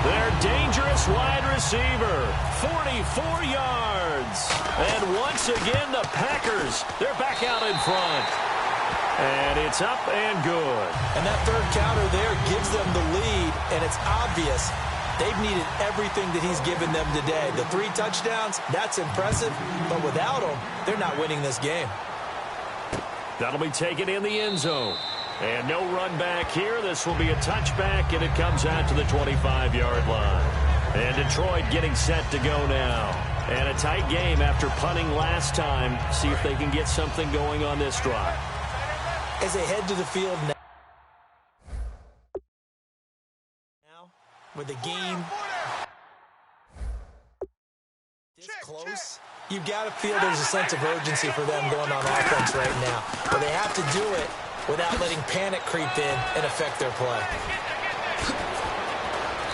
[SPEAKER 2] Their dangerous wide receiver, 44 yards. And once again, the Packers, they're back out in front. And it's up and good.
[SPEAKER 5] And that third counter there gives them the lead, and it's obvious they've needed everything that he's given them today. The 3 touchdowns, that's impressive, but without him, they're not winning this game.
[SPEAKER 2] That'll be taken in the end zone. And no run back here. This will be a touchback, and it comes out to the 25-yard line. And Detroit getting set to go now. And a tight game after punting last time. See if they can get something going on this drive.
[SPEAKER 5] As they head to the field now, with the game this close, you've got to feel there's a sense of urgency for them going on offense right now. But they have to do it without letting panic creep in and affect their play.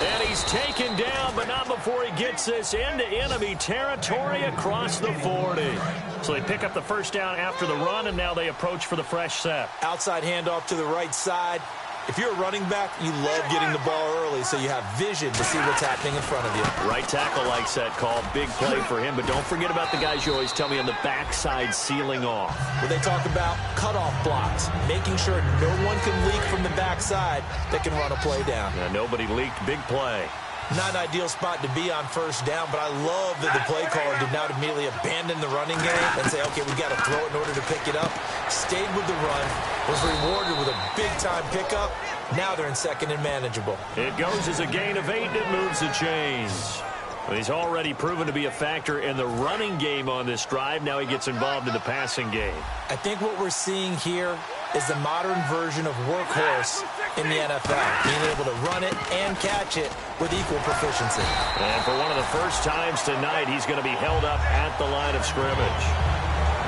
[SPEAKER 2] And he's taken down, but not before he gets this into enemy territory across the 40. So they pick up the first down after the run, and now they approach for the fresh set.
[SPEAKER 5] Outside handoff to the right side. If you're a running back, you love getting the ball early so you have vision to see what's happening in front of you.
[SPEAKER 2] Right tackle likes that call. Big play for him, but don't forget about the guys you always tell me on the backside sealing off.
[SPEAKER 5] When they talk about cutoff blocks, making sure no one can leak from the backside that can run a play down.
[SPEAKER 2] Yeah, nobody leaked. Big play.
[SPEAKER 5] Not an ideal spot to be on first down, but I love that the play caller did not immediately abandon the running game and say, okay, we've got to throw it in order to pick it up. Stayed with the run, was rewarded with a big-time pickup. Now they're in second and manageable.
[SPEAKER 2] It goes as a gain of 8, and it moves the chains. Well, he's already proven to be a factor in the running game on this drive. Now he gets involved in the passing game.
[SPEAKER 5] I think what we're seeing here is the modern version of workhorse in the NFL, being able to run it and catch it with equal proficiency.
[SPEAKER 2] And for one of the first times tonight, he's going to be held up at the line of scrimmage.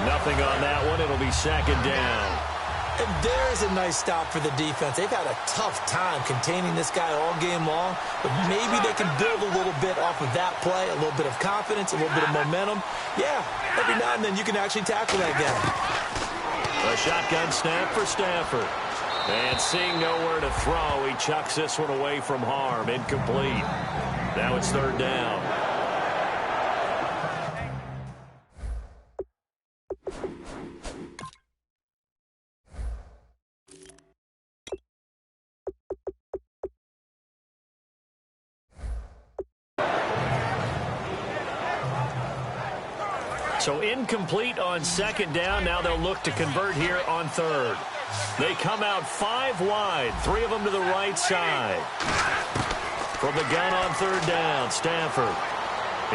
[SPEAKER 2] Nothing on that one. It'll be second down.
[SPEAKER 5] And there's a nice stop for the defense. They've had a tough time containing this guy all game long, but maybe they can build a little bit off of that play, a little bit of confidence, a little bit of momentum. Yeah, every now and then you can actually tackle that guy.
[SPEAKER 2] A shotgun snap for Stafford. And seeing nowhere to throw, he chucks this one away from harm. Incomplete. Now it's third down. So incomplete on second down. Now they'll look to convert here on third. They come out 5 wide, 3 of them to the right side. From the gun on third down, Stafford.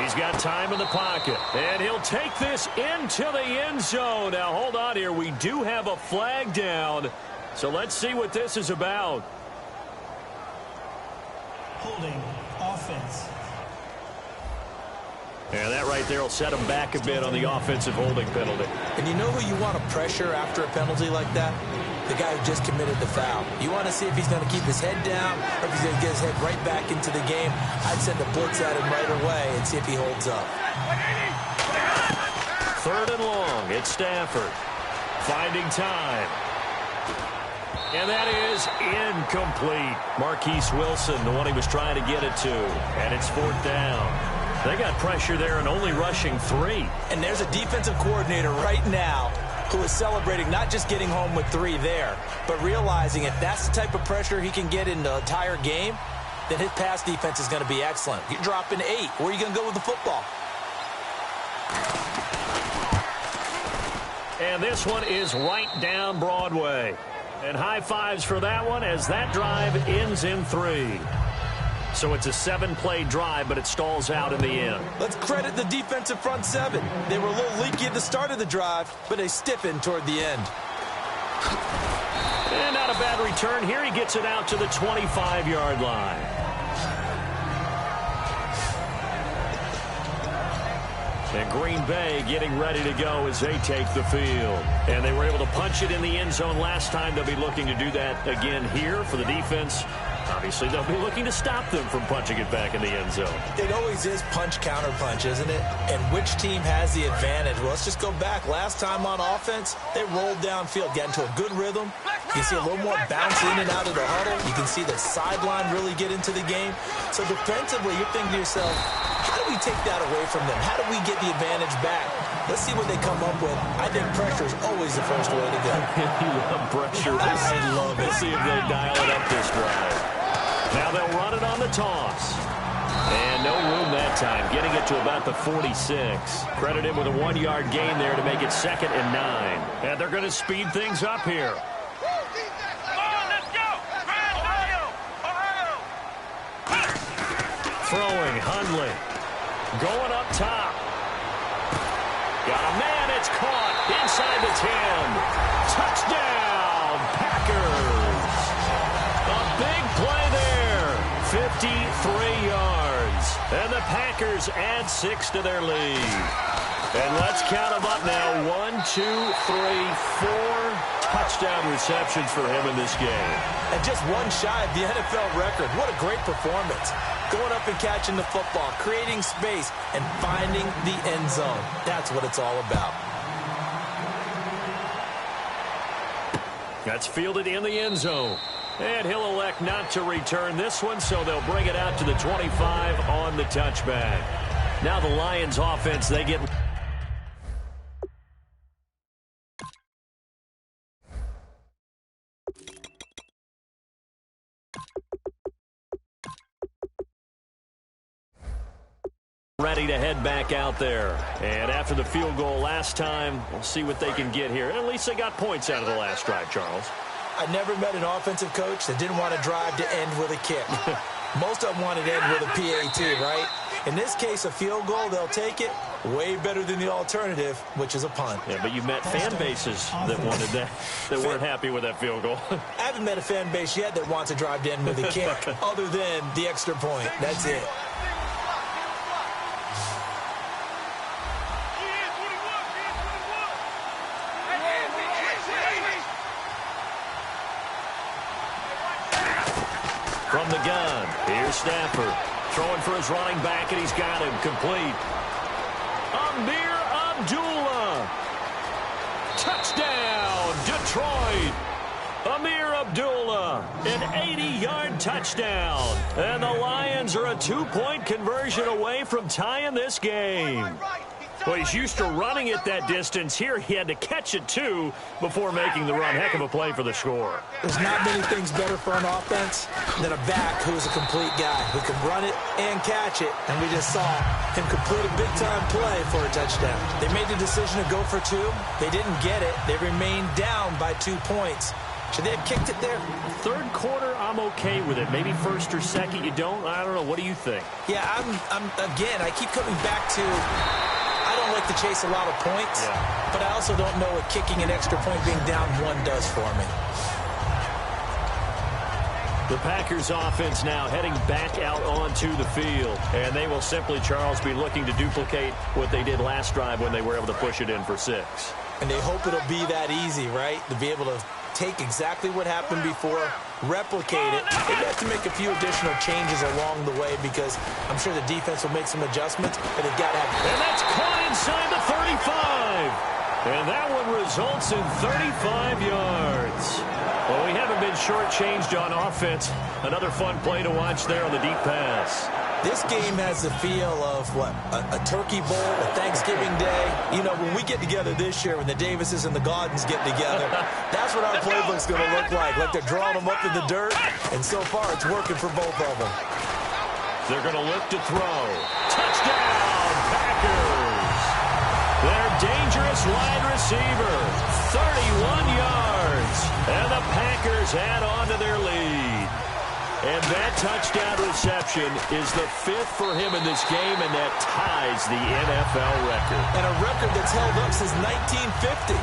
[SPEAKER 2] He's got time in the pocket, and he'll take this into the end zone. Now, hold on here. We do have a flag down, so let's see what this is about.
[SPEAKER 3] Holding offense.
[SPEAKER 2] And that right there will set him back a bit on the offensive holding penalty.
[SPEAKER 5] And you know who you want to pressure after a penalty like that? The guy who just committed the foul. You want to see if he's going to keep his head down or if he's going to get his head right back into the game. I'd send a blitz at him right away and see if he holds up.
[SPEAKER 2] Third and long. It's Stafford. Finding time. And that is incomplete. Marquise Wilson, the one he was trying to get it to. And it's fourth down. They got pressure there and only rushing 3.
[SPEAKER 5] And there's a defensive coordinator right now who is celebrating not just getting home with 3 there, but realizing if that's the type of pressure he can get in the entire game, then his pass defense is going to be excellent. You're dropping 8. Where are you going to go with the football?
[SPEAKER 2] And this one is right down Broadway. And high fives for that one as that drive ends in 3. So it's a 7-play drive, but it stalls out in the end.
[SPEAKER 5] Let's credit the defensive front 7. They were a little leaky at the start of the drive, but they stiffened toward the end.
[SPEAKER 2] And not a bad return here. He gets it out to the 25-yard line. And Green Bay getting ready to go as they take the field. And they were able to punch it in the end zone last time. They'll be looking to do that again here for the defense. Obviously, they'll be looking to stop them from punching it back in the end zone.
[SPEAKER 5] It always is punch-counter-punch, isn't it? And which team has the advantage? Well, let's just go back. Last time on offense, they rolled downfield, got into a good rhythm. You can see a little more bounce in and out of the huddle. You can see the sideline really get into the game. So defensively, you're thinking to yourself, how do we take that away from them? How do we get the advantage back? Let's see what they come up with. I think pressure is always the first way to go.
[SPEAKER 2] You love pressure.
[SPEAKER 5] I love it.
[SPEAKER 2] Let's see if they dial it up this drive. Now they'll run it on the toss. And no room that time, getting it to about the 46. Credit him with a 1-yard gain there to make it 2nd and 9. And they're going to speed things up here. Throwing, Hundley. Going up top. Got a man, it's caught inside the 10. Touchdown, Packers. A big play there. 53 yards. And the Packers add 6 to their lead. And let's count them up now. 1, 2, 3, 4 touchdown receptions for him in this game.
[SPEAKER 5] And just one shy of the NFL record. What a great performance. Going up and catching the football, creating space, and finding the end zone. That's what it's all about.
[SPEAKER 2] That's fielded in the end zone. And he'll elect not to return this one, so they'll bring it out to the 25 on the touchback. Now the Lions offense, they get... ready to head back out there. And after the field goal last time, we'll see what they can get here. At least they got points out of the last drive, Charles.
[SPEAKER 5] I never met an offensive coach that didn't want to drive to end with a kick. Most of them wanted to end with a PAT, right? In this case, a field goal, they'll take it. Way better than the alternative, which is a punt.
[SPEAKER 2] Yeah, but you met fan bases that wanted that, that weren't happy with that field goal.
[SPEAKER 5] I haven't met a fan base yet that wants to drive to end with a kick, other than the extra point. That's it.
[SPEAKER 2] From the gun, here's Stafford. Throwing for his running back, and he's got him complete. Amir Abdullah. Touchdown, Detroit. Amir Abdullah, an 80-yard touchdown. And the Lions are a 2-point conversion away from tying this game. Well, he's used to running it that distance. Here he had to catch it, too, before making the run. Heck of a play for the score.
[SPEAKER 5] There's not many things better for an offense than a back who's a complete guy who can run it and catch it. And we just saw him complete a big-time play for a touchdown. They made the decision to go for 2. They didn't get it. They remained down by 2 points. Should they have kicked it there?
[SPEAKER 2] Third quarter, I'm okay with it. Maybe first or second, you don't. I don't know. What do you think?
[SPEAKER 5] Yeah, again, I keep coming back to... I don't like to chase a lot of points, but I also don't know what kicking an extra point being down 1 does for me.
[SPEAKER 2] The Packers offense now heading back out onto the field. And they will simply, Charles, be looking to duplicate what they did last drive when they were able to push it in for 6.
[SPEAKER 5] And they hope it'll be that easy, right? To be able to take exactly what happened before, replicate it. They have to make a few additional changes along the way because I'm sure the defense will make some adjustments, but they've got to have...
[SPEAKER 2] And that's caught inside the 35. And that one results in 35 yards. Well, we haven't been shortchanged on offense. Another fun play to watch there on the deep pass.
[SPEAKER 5] This game has the feel of, what, a turkey bowl, a Thanksgiving Day. You know, when we get together this year, when the Davises and the Gaudens get together, that's what our playbook's going to look like they're drawing them up in the dirt, and so far it's working for both of them.
[SPEAKER 2] They're going to look to throw. Touchdown, Packers! Their dangerous wide receiver, 31 yards, and the Packers add on to their lead. And that touchdown reception is the 5th for him in this game, and that ties the NFL record.
[SPEAKER 5] And a record that's held up since 1950.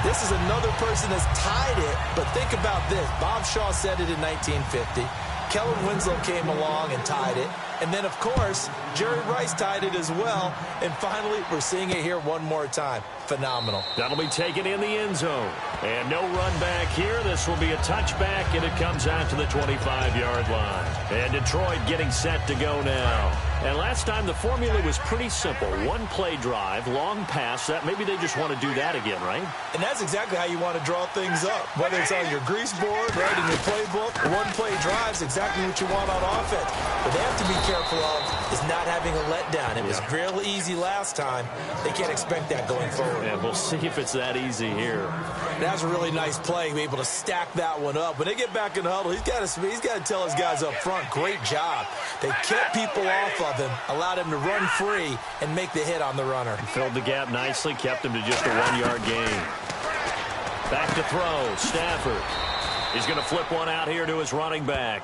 [SPEAKER 5] This is another person that's tied it, but think about this. Bob Shaw said it in 1950. Kellen Winslow came along and tied it. And then, of course, Jerry Rice tied it as well. And finally, we're seeing it here one more time. phenomenal.
[SPEAKER 2] That'll be taken in the end zone. And no run back here. This will be a touchback, and it comes out to the 25-yard line. And Detroit getting set to go now. And last time the formula was pretty simple. One play drive, long pass. That maybe they just want to do that again, right?
[SPEAKER 5] And that's exactly how you want to draw things up. Whether it's on your grease board, right, in your playbook, one play drive is exactly what you want on offense. What they have to be careful of is not having a letdown. It was real easy last time. They can't expect that going forward.
[SPEAKER 2] And we'll see if it's that easy here.
[SPEAKER 5] That's a really nice play, be able to stack that one up. When they get back in the huddle, he's got to tell his guys up front, great job. They kept people off of him, allowed him to run free, and make the hit on the runner.
[SPEAKER 2] Filled the gap nicely, kept him to just a 1-yard gain. Back to throw, Stafford. He's going to flip one out here to his running back.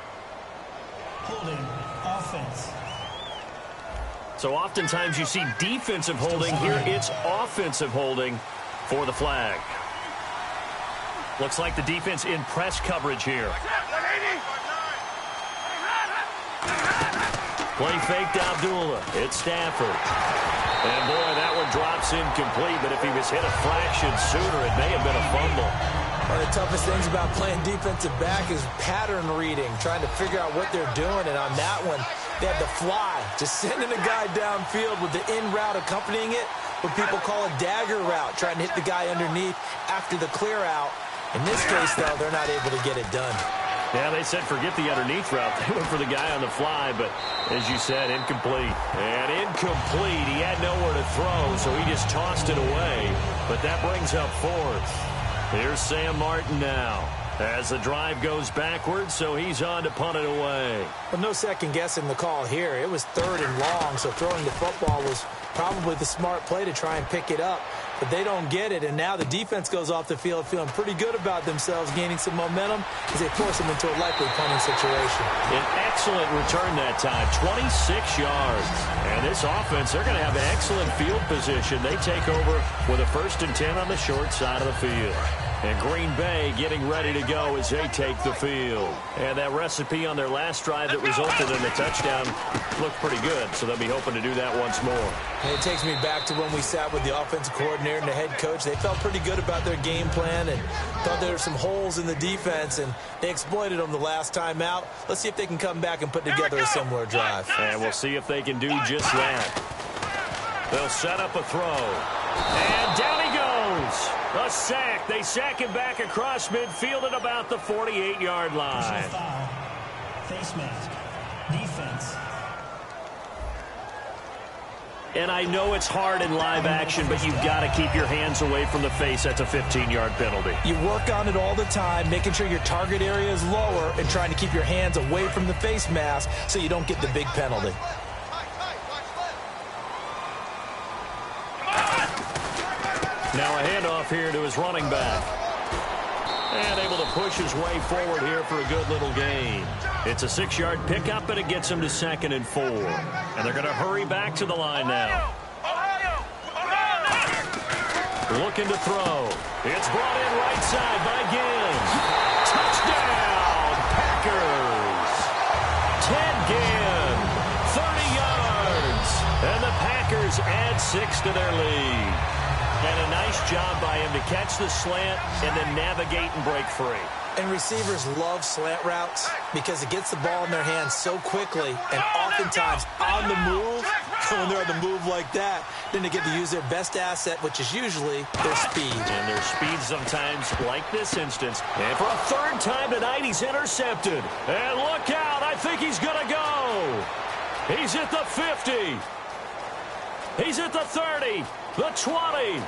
[SPEAKER 3] Holding offense.
[SPEAKER 2] So oftentimes you see defensive holding. Here it's offensive holding for the flag. Looks like the defense in press coverage here. Play fake to Abdullah. It's Stafford. And boy, that one drops incomplete, but if he was hit a fraction sooner, it may have been a fumble.
[SPEAKER 5] One of the toughest things about playing defensive back is pattern reading, trying to figure out what they're doing. And on that one, they had the fly, just sending a guy downfield with the in route accompanying it, what people call a dagger route, trying to hit the guy underneath after the clear out. In this case, though, they're not able to get it done.
[SPEAKER 2] Yeah, they said forget the underneath route. They went for the guy on the fly, but as you said, incomplete. And incomplete. He had nowhere to throw, so he just tossed it away. But that brings up fourth. Here's Sam Martin now as the drive goes backwards, so he's on to punt it away.
[SPEAKER 5] Well, no second guessing the call here. It was 3rd and long, so throwing the football was probably the smart play to try and pick it up. But they don't get it, and now the defense goes off the field feeling pretty good about themselves, gaining some momentum as they force them into a likely punting situation.
[SPEAKER 2] An excellent return that time, 26 yards. And this offense, they're going to have excellent field position. They take over with a 1st and 10 on the short side of the field. And Green Bay getting ready to go as they take the field. And that recipe on their last drive that resulted in a touchdown looked pretty good, so they'll be hoping to do that once more.
[SPEAKER 5] And it takes me back to when we sat with the offensive coordinator and the head coach. They felt pretty good about their game plan and thought there were some holes in the defense, and they exploited them the last time out. Let's see if they can come back and put together a similar drive.
[SPEAKER 2] And we'll see if they can do just that. They'll set up a throw. And down he goes. A sack. They sack him back across midfield at about the 48-yard line.
[SPEAKER 3] Foul. Face mask. Defense.
[SPEAKER 2] And I know it's hard in live action, but you've got to keep your hands away from the face. That's a 15-yard penalty.
[SPEAKER 5] You work on it all the time, making sure your target area is lower and trying to keep your hands away from the face mask so you don't get the big penalty.
[SPEAKER 2] Now a handoff here to his running back. And able to push his way forward here for a good little gain. It's a 6-yard pickup, and it gets him to 2nd and 4. And they're going to hurry back to the line now. Looking to throw. It's brought in right side by Gibbs. Touchdown, Packers. Ted Ginn, 30 yards. And the Packers add 6 to their lead. And a nice job by him to catch the slant and then navigate and break free.
[SPEAKER 5] And receivers love slant routes because it gets the ball in their hands so quickly and oftentimes on the move. When they're on the move like that, then they get to use their best asset, which is usually their speed.
[SPEAKER 2] And their speed sometimes, like this instance. And for a 3rd time tonight, he's intercepted. And look out, I think he's going to go. He's at the 50. He's at the 30. The 20,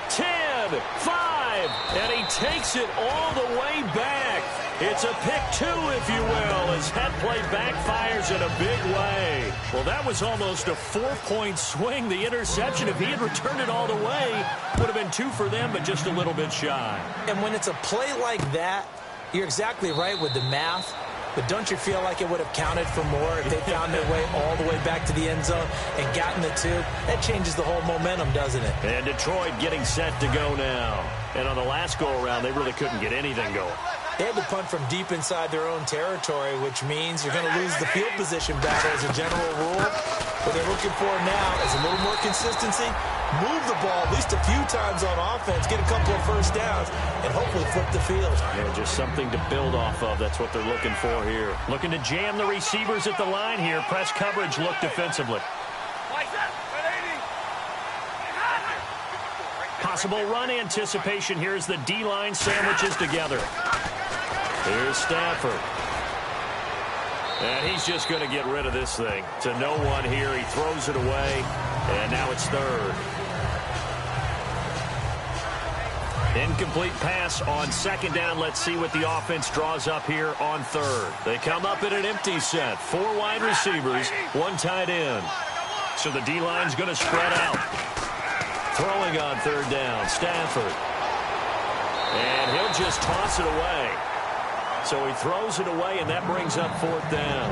[SPEAKER 2] 10, 5, and he takes it all the way back. It's a pick 2, if you will, as that play backfires in a big way. Well, that was almost a 4-point swing. The interception, if he had returned it all the way, would have been 2 for them, but just a little bit shy.
[SPEAKER 5] And when it's a play like that, you're exactly right with the math. But don't you feel like it would have counted for more if they found their way all the way back to the end zone and gotten the 2? That changes the whole momentum, doesn't it?
[SPEAKER 2] And Detroit getting set to go now. And on the last go-around, they really couldn't get anything going.
[SPEAKER 5] They had to punt from deep inside their own territory, which means you're going to lose the field position battle as a general rule. What they're looking for now is a little more consistency, move the ball at least a few times on offense, get a couple of first downs, and hopefully flip the field.
[SPEAKER 2] Yeah, just something to build off of. That's what they're looking for here. Looking to jam the receivers at the line here. Press coverage look defensively. Possible run anticipation here as the D-line sandwiches together. Here's Stafford. And he's just going to get rid of this thing. To no one here. He throws it away. And now it's third. Incomplete pass on second down. Let's see what the offense draws up here on third. They come up in an empty set. 4 wide receivers, 1 tight end. So the D-line's going to spread out. Throwing on third down, Stafford. And he'll just toss it away. So he throws it away, and that brings up 4th down.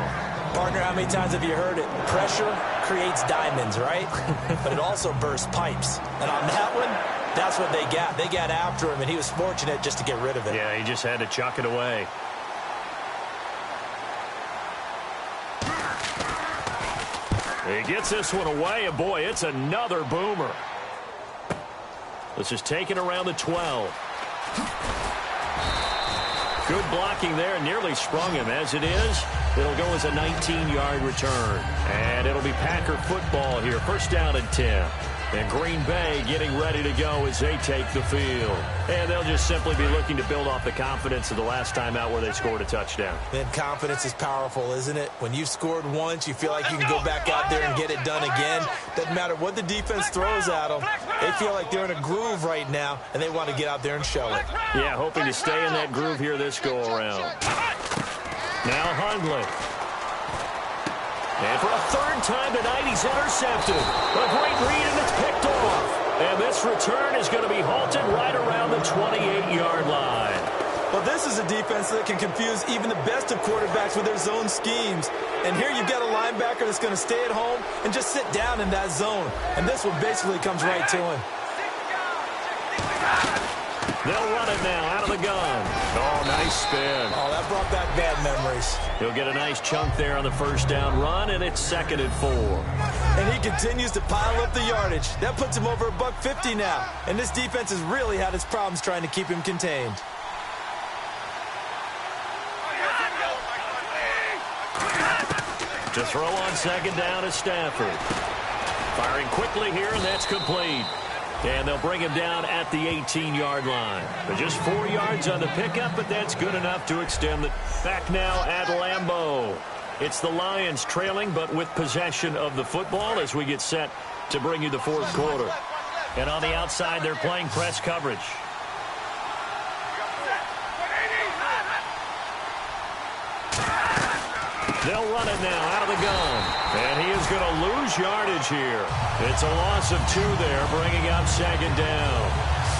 [SPEAKER 5] Partner, how many times have you heard it? Pressure creates diamonds, right? But it also bursts pipes. And on that one, that's what they got. They got after him, and he was fortunate just to get rid of it.
[SPEAKER 2] Yeah, he just had to chuck it away. He gets this one away, and boy, it's another boomer. This is taken around the 12. Good blocking there, nearly sprung him. As it is, it'll go as a 19-yard return. And it'll be Packer football here. First down and 10. And Green Bay getting ready to go as they take the field. And they'll just simply be looking to build off the confidence of the last time out where they scored a touchdown.
[SPEAKER 5] Man, confidence is powerful, isn't it? When you've scored once, you feel like you can go back out there and get it done again. Doesn't matter what the defense throws at them. They feel like they're in a groove right now, and they want to get out there and show it.
[SPEAKER 2] Yeah, hoping to stay in that groove here this go-around. Now Hundley. And for a 3rd time tonight, he's intercepted. A great read, and it's picked off. And this return is going to be halted right around the 28-yard line.
[SPEAKER 5] Well, this is a defense that can confuse even the best of quarterbacks with their zone schemes. And here you've got a linebacker that's going to stay at home and just sit down in that zone. And this one basically comes right to him.
[SPEAKER 2] They'll run it now out of the gun. Oh, nice spin.
[SPEAKER 5] Oh, that brought back bad memories.
[SPEAKER 2] He'll get a nice chunk there on the first down run, and it's 2nd and 4.
[SPEAKER 5] And he continues to pile up the yardage. That puts him over $150 now. And this defense has really had its problems trying to keep him contained.
[SPEAKER 2] To throw on second down is Stafford. Firing quickly here, and that's complete. And they'll bring him down at the 18-yard line. But just 4 yards on the pickup, but that's good enough to extend it. Back now at Lambeau. It's the Lions trailing, but with possession of the football as we get set to bring you the 4th quarter. And on the outside, they're playing press coverage. They'll run it now out of the gun. And he is going to lose yardage here. It's a loss of 2 there, bringing up 2nd down.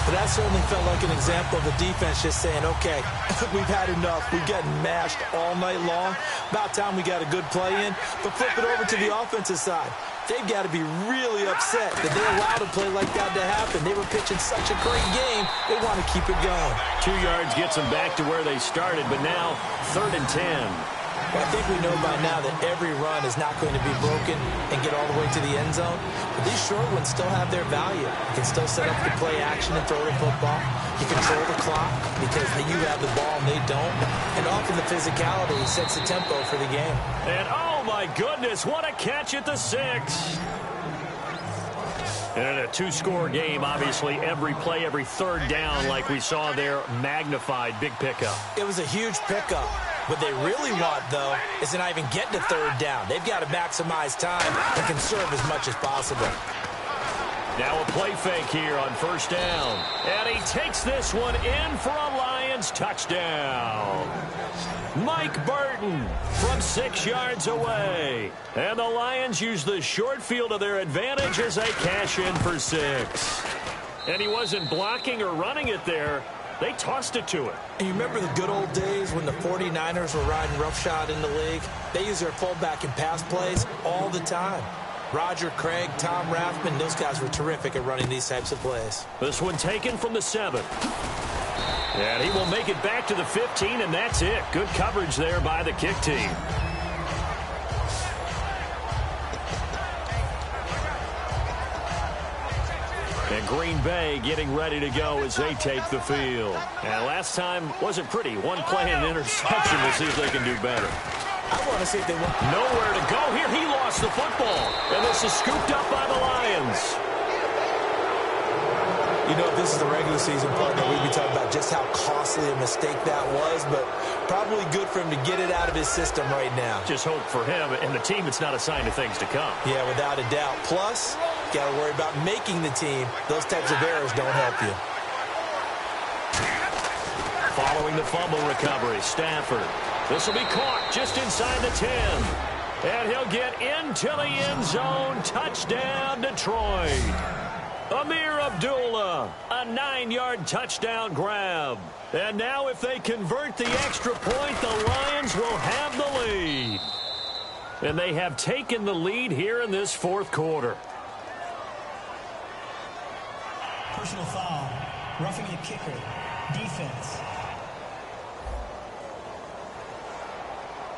[SPEAKER 5] But that certainly felt like an example of the defense just saying, okay, we've had enough. We've gotten mashed all night long. About time we got a good play in. But flip it over to the offensive side. They've got to be really upset that they allowed a play like that to happen. They were pitching such a great game. They want to keep it going.
[SPEAKER 2] 2 yards gets them back to where they started, but now 3rd and 10.
[SPEAKER 5] Well, I think we know by now that every run is not going to be broken and get all the way to the end zone. But these short ones still have their value. You can still set up the play action and throw the football. You control the clock because you have the ball and they don't. And often the physicality sets the tempo for the game.
[SPEAKER 2] And oh my goodness, what a catch at the 6. And in a 2-score game, obviously, every play, every 3rd down, like we saw there, magnified, big pickup.
[SPEAKER 5] It was a huge pickup. What they really want, though, is to not even get to 3rd down. They've got to maximize time and conserve as much as possible.
[SPEAKER 2] Now a play fake here on 1st down. And he takes this one in for a Lions touchdown. Mike Burton from 6 yards away. And the Lions use the short field to their advantage as they cash in for 6. And he wasn't blocking or running it there. They tossed it to him.
[SPEAKER 5] And you remember the good old days when the 49ers were riding roughshod in the league? They use their fullback in pass plays all the time. Roger Craig, Tom Rathman, those guys were terrific at running these types of plays.
[SPEAKER 2] This one taken from the 7. And he will make it back to the 15, and that's it. Good coverage there by the kick team. And Green Bay getting ready to go as they take the field. And last time wasn't pretty. One play and an interception. We'll see if they can do better.
[SPEAKER 5] I want to see if they want.
[SPEAKER 2] Nowhere to go here. He lost the football. And this is scooped up by the Lions.
[SPEAKER 5] You know, if this is the regular season partner, we'd be talking about just how costly a mistake that was, but probably good for him to get it out of his system right now.
[SPEAKER 2] Just hope for him and the team it's not a sign of things to come.
[SPEAKER 5] Yeah, without a doubt. Plus, got to worry about making the team. Those types of errors don't help you.
[SPEAKER 2] Following the fumble recovery, Stafford. This will be caught just inside the 10. And he'll get into the end zone. Touchdown, Detroit. Amir Abdullah, a 9-yard touchdown grab. And now if they convert the extra point, the Lions will have the lead. And they have taken the lead here in this fourth quarter.
[SPEAKER 3] Personal foul. Roughing the kicker. Defense.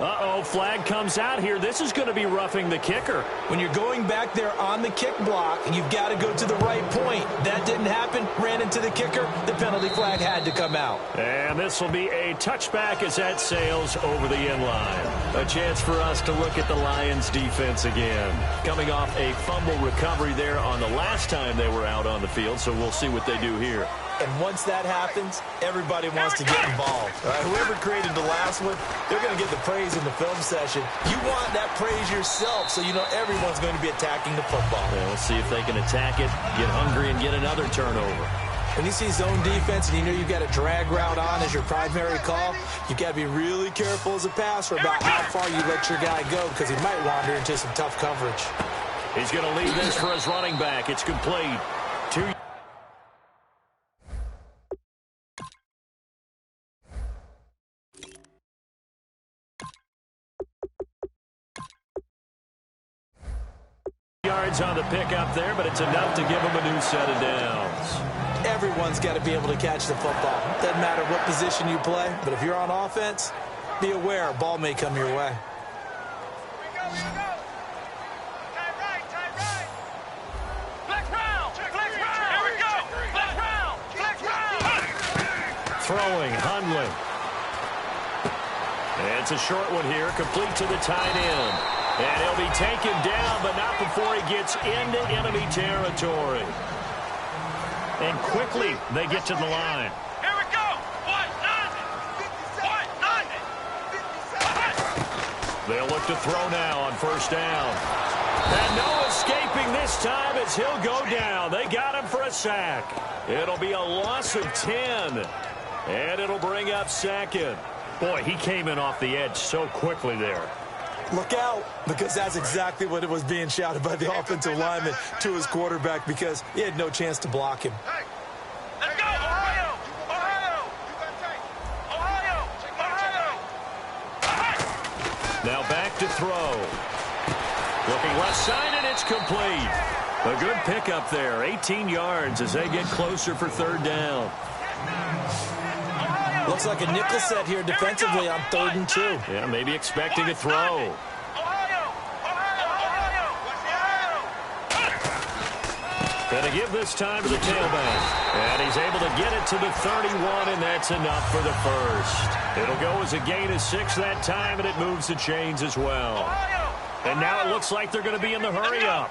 [SPEAKER 2] Uh-oh, flag comes out here. This is going to be roughing the kicker.
[SPEAKER 5] When you're going back there on the kick block, you've got to go to the right point. That didn't happen. Ran into the kicker. The penalty flag had to come out.
[SPEAKER 2] And this will be a touchback as that sails over the end line. A chance for us to look at the Lions defense again. Coming off a fumble recovery there on the last time they were out on the field, so we'll see what they do here.
[SPEAKER 5] And once that happens, everybody wants to get involved. Whoever created the last one, they're going to get the praise in the film session. You want that praise yourself, so you know everyone's going to be attacking the football.
[SPEAKER 2] Yeah, we'll see if they can attack it, get hungry, and get another turnover.
[SPEAKER 5] When you see zone defense and you know you've got a drag route on as your primary call, you've got to be really careful as a passer about how far you let your guy go because he might wander into some tough coverage.
[SPEAKER 2] He's going to leave this for his running back. It's complete. 2 yards on the pickup there, but it's enough to give him a new set of downs.
[SPEAKER 5] Everyone's got to be able to catch the football. Doesn't matter what position you play, but if you're on offense, be aware a ball may come your way. Throwing,
[SPEAKER 2] Hundley. It's a short one here, complete to the tight end. And he'll be taken down, but not before he gets into enemy territory. And quickly, they get to the line.
[SPEAKER 4] Here we go.
[SPEAKER 2] They'll look to throw now on first down. And no escaping this time as he'll go down. They got him for a sack. It'll be a loss of 10. And it'll bring up second. Boy, he came in off the edge so quickly there.
[SPEAKER 5] Look out, because that's exactly what it was being shouted by the offensive lineman to his quarterback because he had no chance to block him.
[SPEAKER 4] Hey, let's go, Ohio!
[SPEAKER 2] Now back to throw. Looking left side, and it's complete. A good pickup there, 18 yards as they get closer for third down.
[SPEAKER 5] Looks like a nickel set here defensively on 3rd and 2.
[SPEAKER 2] Yeah, maybe expecting a throw. Gonna give this time to the tailback. And he's able to get it to the 31, and that's enough for the first. It'll go as a gain of 6 that time, and it moves the chains as well. And now it looks like they're going to be in the hurry-up.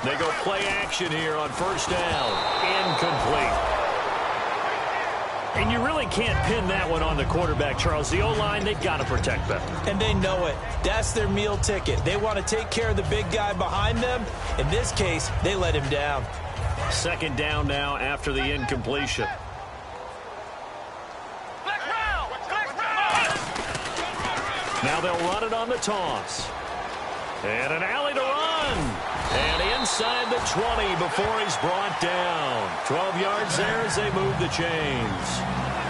[SPEAKER 2] They go play action here on first down. Incomplete. And you really can't pin that one on the quarterback, Charles. The O-line, they've got to protect them.
[SPEAKER 5] And they know it. That's their meal ticket. They want to take care of the big guy behind them. In this case, they let him down.
[SPEAKER 2] Second down now after the incompletion. Now they'll run it on the toss. And an alley to run. And inside the 20 before he's brought down. 12 yards there as they move the chains.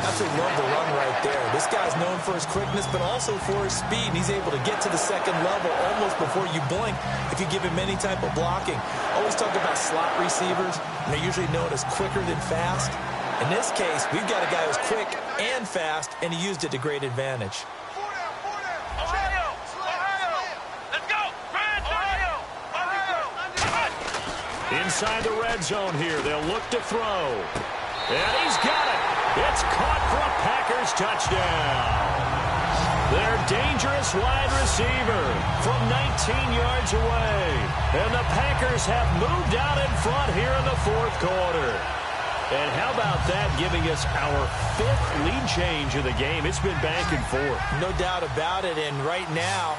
[SPEAKER 5] That's a love the run right there. This guy's known for his quickness, but also for his speed. And he's able to get to the second level almost before you blink if you give him any type of blocking. Always talk about slot receivers, and they're usually known as quicker than fast. In this case, we've got a guy who's quick and fast, and he used it to great advantage.
[SPEAKER 2] Inside the red zone here, they'll look to throw. And he's got it. It's caught for a Packers touchdown. Their dangerous wide receiver from 19 yards away. And the Packers have moved out in front here in the fourth quarter. And how about that, giving us our 5th lead change of the game? It's been back and forth.
[SPEAKER 5] No doubt about it, and right now,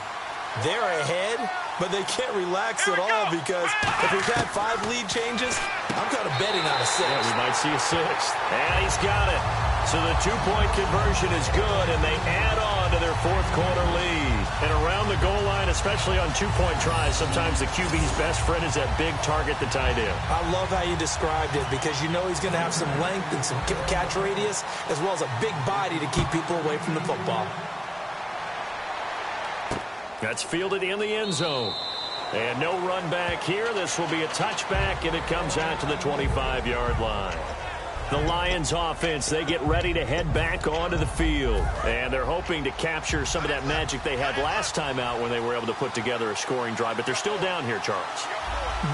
[SPEAKER 5] they're ahead, but they can't relax at all because if we've had 5 lead changes, I'm kind of betting on a 6th.
[SPEAKER 2] Yeah, we might see a 6th. And he's got it. So the 2-point conversion is good, and they add on to their fourth quarter lead. And around the goal line, especially on 2-point tries, sometimes the QB's best friend is that big target, the tight end.
[SPEAKER 5] I love how you described it because you know he's going to have some length and some catch radius as well as a big body to keep people away from the football.
[SPEAKER 2] That's fielded in the end zone. And no run back here. This will be a touchback, and it comes out to the 25-yard line. The Lions offense, they get ready to head back onto the field. And they're hoping to capture some of that magic they had last time out when they were able to put together a scoring drive. But they're still down here, Charles.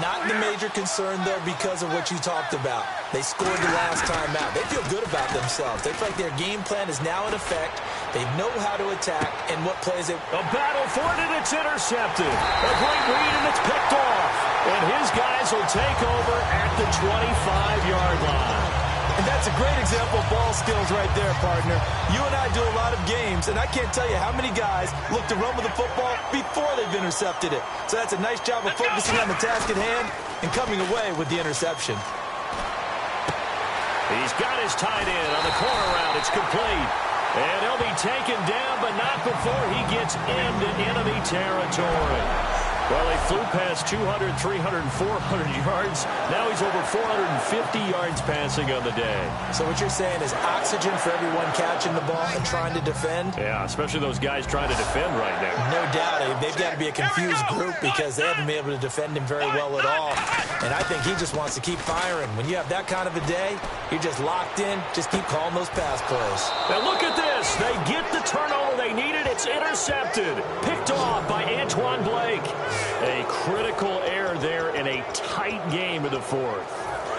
[SPEAKER 5] Not the major concern, though, because of what you talked about. They scored the last time out. They feel good about themselves. They feel like their game plan is now in effect. They know how to attack and what plays it.
[SPEAKER 2] A battle for it, and it's intercepted. A great read, and it's picked off. And his guys will take over at the 25-yard line.
[SPEAKER 5] And that's a great example of ball skills right there, partner. You and I do a lot of games, and I can't tell you how many guys look to run with the football before they've intercepted it. So that's a nice job of focusing on the task at hand and coming away with the interception.
[SPEAKER 2] He's got his tight end on the corner route. It's complete. And he'll be taken down, but not before he gets into enemy territory. Well, they flew past 200, 300, 400 yards. Now he's over 450 yards passing on the day.
[SPEAKER 5] So what you're saying is oxygen for everyone catching the ball and trying to defend?
[SPEAKER 2] Yeah, especially those guys trying to defend right now.
[SPEAKER 5] No doubt. They've got to be a confused group because they haven't been able to defend him very well at all. And I think he just wants to keep firing. When you have that kind of a day, you're just locked in. Just keep calling those pass plays.
[SPEAKER 2] Now look at this. They get the turnover they needed. It's intercepted. Picked off by Antoine Blake. A critical error there in a tight game of the fourth.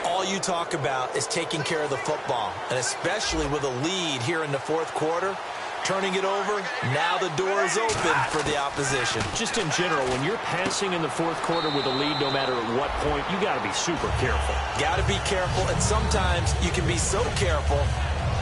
[SPEAKER 5] All you talk about is taking care of the football, and especially with a lead here in the fourth quarter, turning it over, now the door is open for the opposition.
[SPEAKER 2] Just in general, when you're passing in the fourth quarter with a lead, no matter at what point, you got to be super careful.
[SPEAKER 5] Got to be careful, and sometimes you can be so careful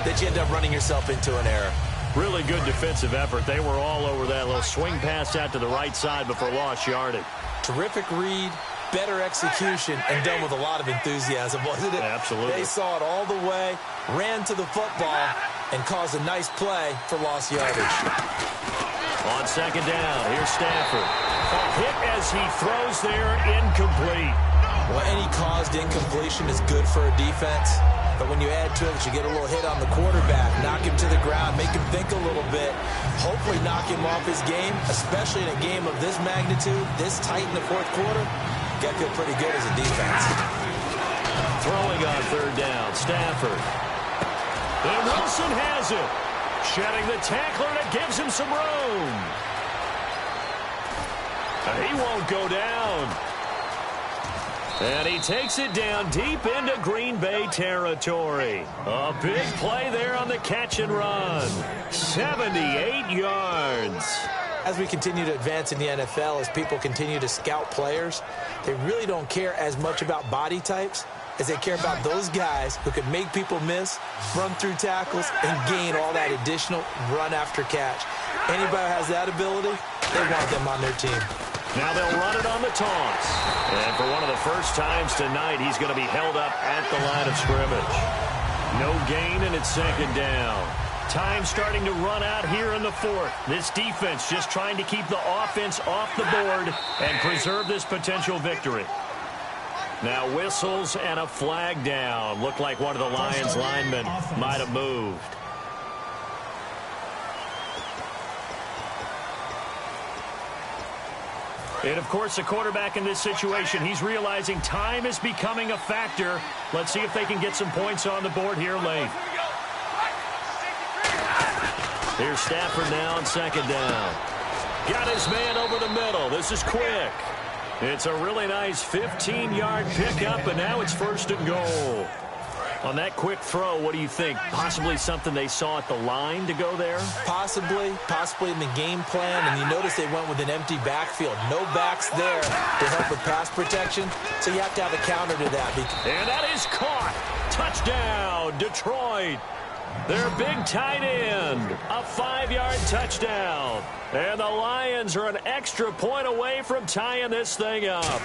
[SPEAKER 5] that you end up running yourself into an error.
[SPEAKER 2] Really good defensive effort. They were all over that little swing pass out to the right side before lost yardage.
[SPEAKER 5] Terrific read, better execution, and done with a lot of enthusiasm, wasn't it?
[SPEAKER 2] Absolutely.
[SPEAKER 5] They saw it all the way, ran to the football, and caused a nice play for lost yardage.
[SPEAKER 2] On second down, here's Stafford. A hit as he throws there, incomplete.
[SPEAKER 5] Well, any caused incompletion is good for a defense. But when you add to it, you get a little hit on the quarterback, knock him to the ground, make him think a little bit, hopefully knock him off his game, especially in a game of this magnitude, this tight in the fourth quarter. You got to feel pretty good as a defense.
[SPEAKER 2] Throwing on third down, Stafford. And Wilson has it. Shedding the tackler, and it gives him some room. He won't go down. And he takes it down deep into Green Bay territory. A big play there on the catch and run. 78 yards.
[SPEAKER 5] As we continue to advance in the NFL, as people continue to scout players, they really don't care as much about body types as they care about those guys who can make people miss, run through tackles, and gain all that additional run after catch. Anybody who has that ability, they want them on their team.
[SPEAKER 2] Now they'll run it on the toss. And for one of the first times tonight, he's going to be held up at the line of scrimmage. No gain, and it's second down. Time starting to run out here in the fourth. This defense just trying to keep the offense off the board and preserve this potential victory. Now whistles and a flag down. Looked like one of the Lions linemen might have moved. And, of course, the quarterback in this situation, he's realizing time is becoming a factor. Let's see if they can get some points on the board here late. Here's Stafford now on second down. Got his man over the middle. This is quick. It's a really nice 15-yard pickup, and now it's 1st and goal. On that quick throw, what do you think? Possibly something they saw at the line to go there?
[SPEAKER 5] Possibly in the game plan. And you notice they went with an empty backfield. No backs there to help with pass protection. So you have to have a counter to that.
[SPEAKER 2] And that is caught. Touchdown, Detroit. Their big tight end. A 5-yard touchdown. And the Lions are an extra point away from tying this thing up.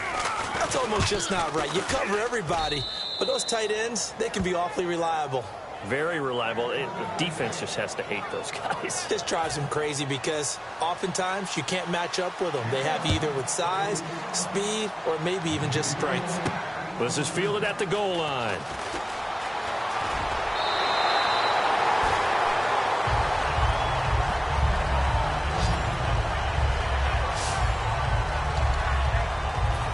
[SPEAKER 5] That's almost just not right. You cover everybody. But those tight ends, they can be awfully reliable.
[SPEAKER 2] Very reliable. The defense just has to hate those guys.
[SPEAKER 5] This drives them crazy because oftentimes you can't match up with them. They have either with size, speed, or maybe even just strength.
[SPEAKER 2] This is fielded at the goal line.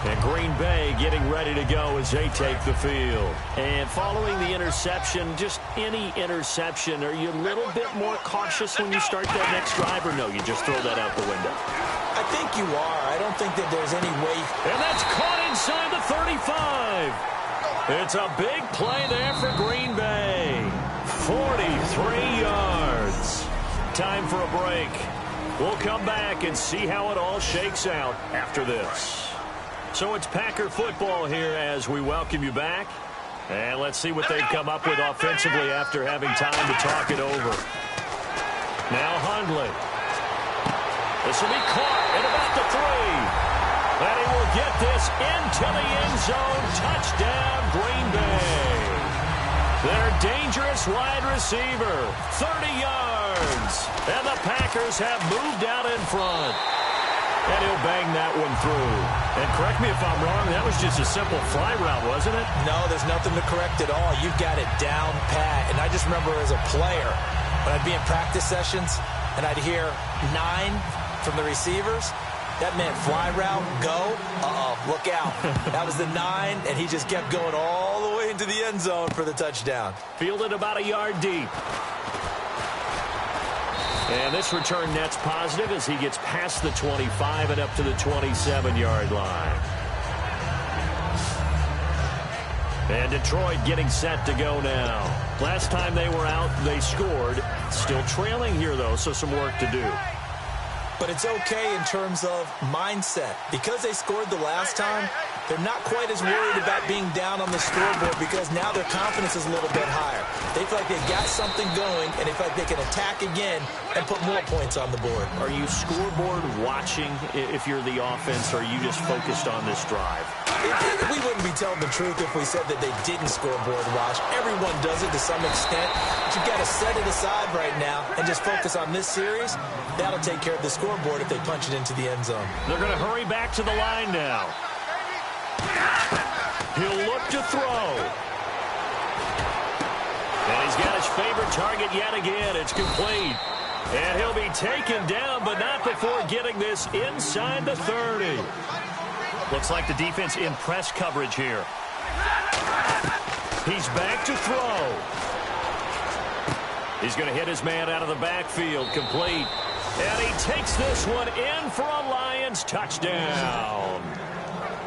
[SPEAKER 2] And Green Bay getting ready to go as they take the field. And following the interception, just any interception, are you a little bit more cautious when you start that next drive, or no, you just throw that out the window?
[SPEAKER 5] I think you are. I don't think that there's any way.
[SPEAKER 2] And that's caught inside the 35. It's a big play there for Green Bay. 43 yards. Time for a break. We'll come back and see how it all shakes out after this. So it's Packer football here as we welcome you back. And let's see what they've come up with offensively after having time to talk it over. Now Hundley. This will be caught at about the 3. And he will get this into the end zone. Touchdown, Green Bay. Their dangerous wide receiver. 30 yards. And the Packers have moved out in front. And he'll bang that one through. And correct me if I'm wrong, that was just a simple fly route, wasn't it?
[SPEAKER 5] No, there's nothing to correct at all. You've got it down pat. And I just remember as a player, when I'd be in practice sessions, and I'd hear 9 from the receivers, that meant fly route, go, look out. That was the 9, and he just kept going all the way into the end zone for the touchdown.
[SPEAKER 2] Fielded about a yard deep. And this return net's positive as he gets past the 25 and up to the 27-yard line. And Detroit getting set to go now. Last time they were out, they scored. Still trailing here, though, so some work to do.
[SPEAKER 5] But it's okay in terms of mindset. Because they scored the last time, they're not quite as worried about being down on the scoreboard because now their confidence is a little bit higher. They feel like they've got something going, and they feel like they can attack again and put more points on the board.
[SPEAKER 2] Are you scoreboard watching if you're the offense, or are you just focused on this drive?
[SPEAKER 5] We wouldn't be telling the truth if we said that they didn't scoreboard watch. Everyone does it to some extent. But you've got to set it aside right now and just focus on this series. That'll take care of the scoreboard if they punch it into the end zone.
[SPEAKER 2] They're going to hurry back to the line now. He'll look to throw. And he's got his favorite target yet again. It's complete. And he'll be taken down, but not before getting this inside the 30. Looks like the defense in press coverage here. He's back to throw. He's going to hit his man out of the backfield. Complete. And he takes this one in for a Lions touchdown.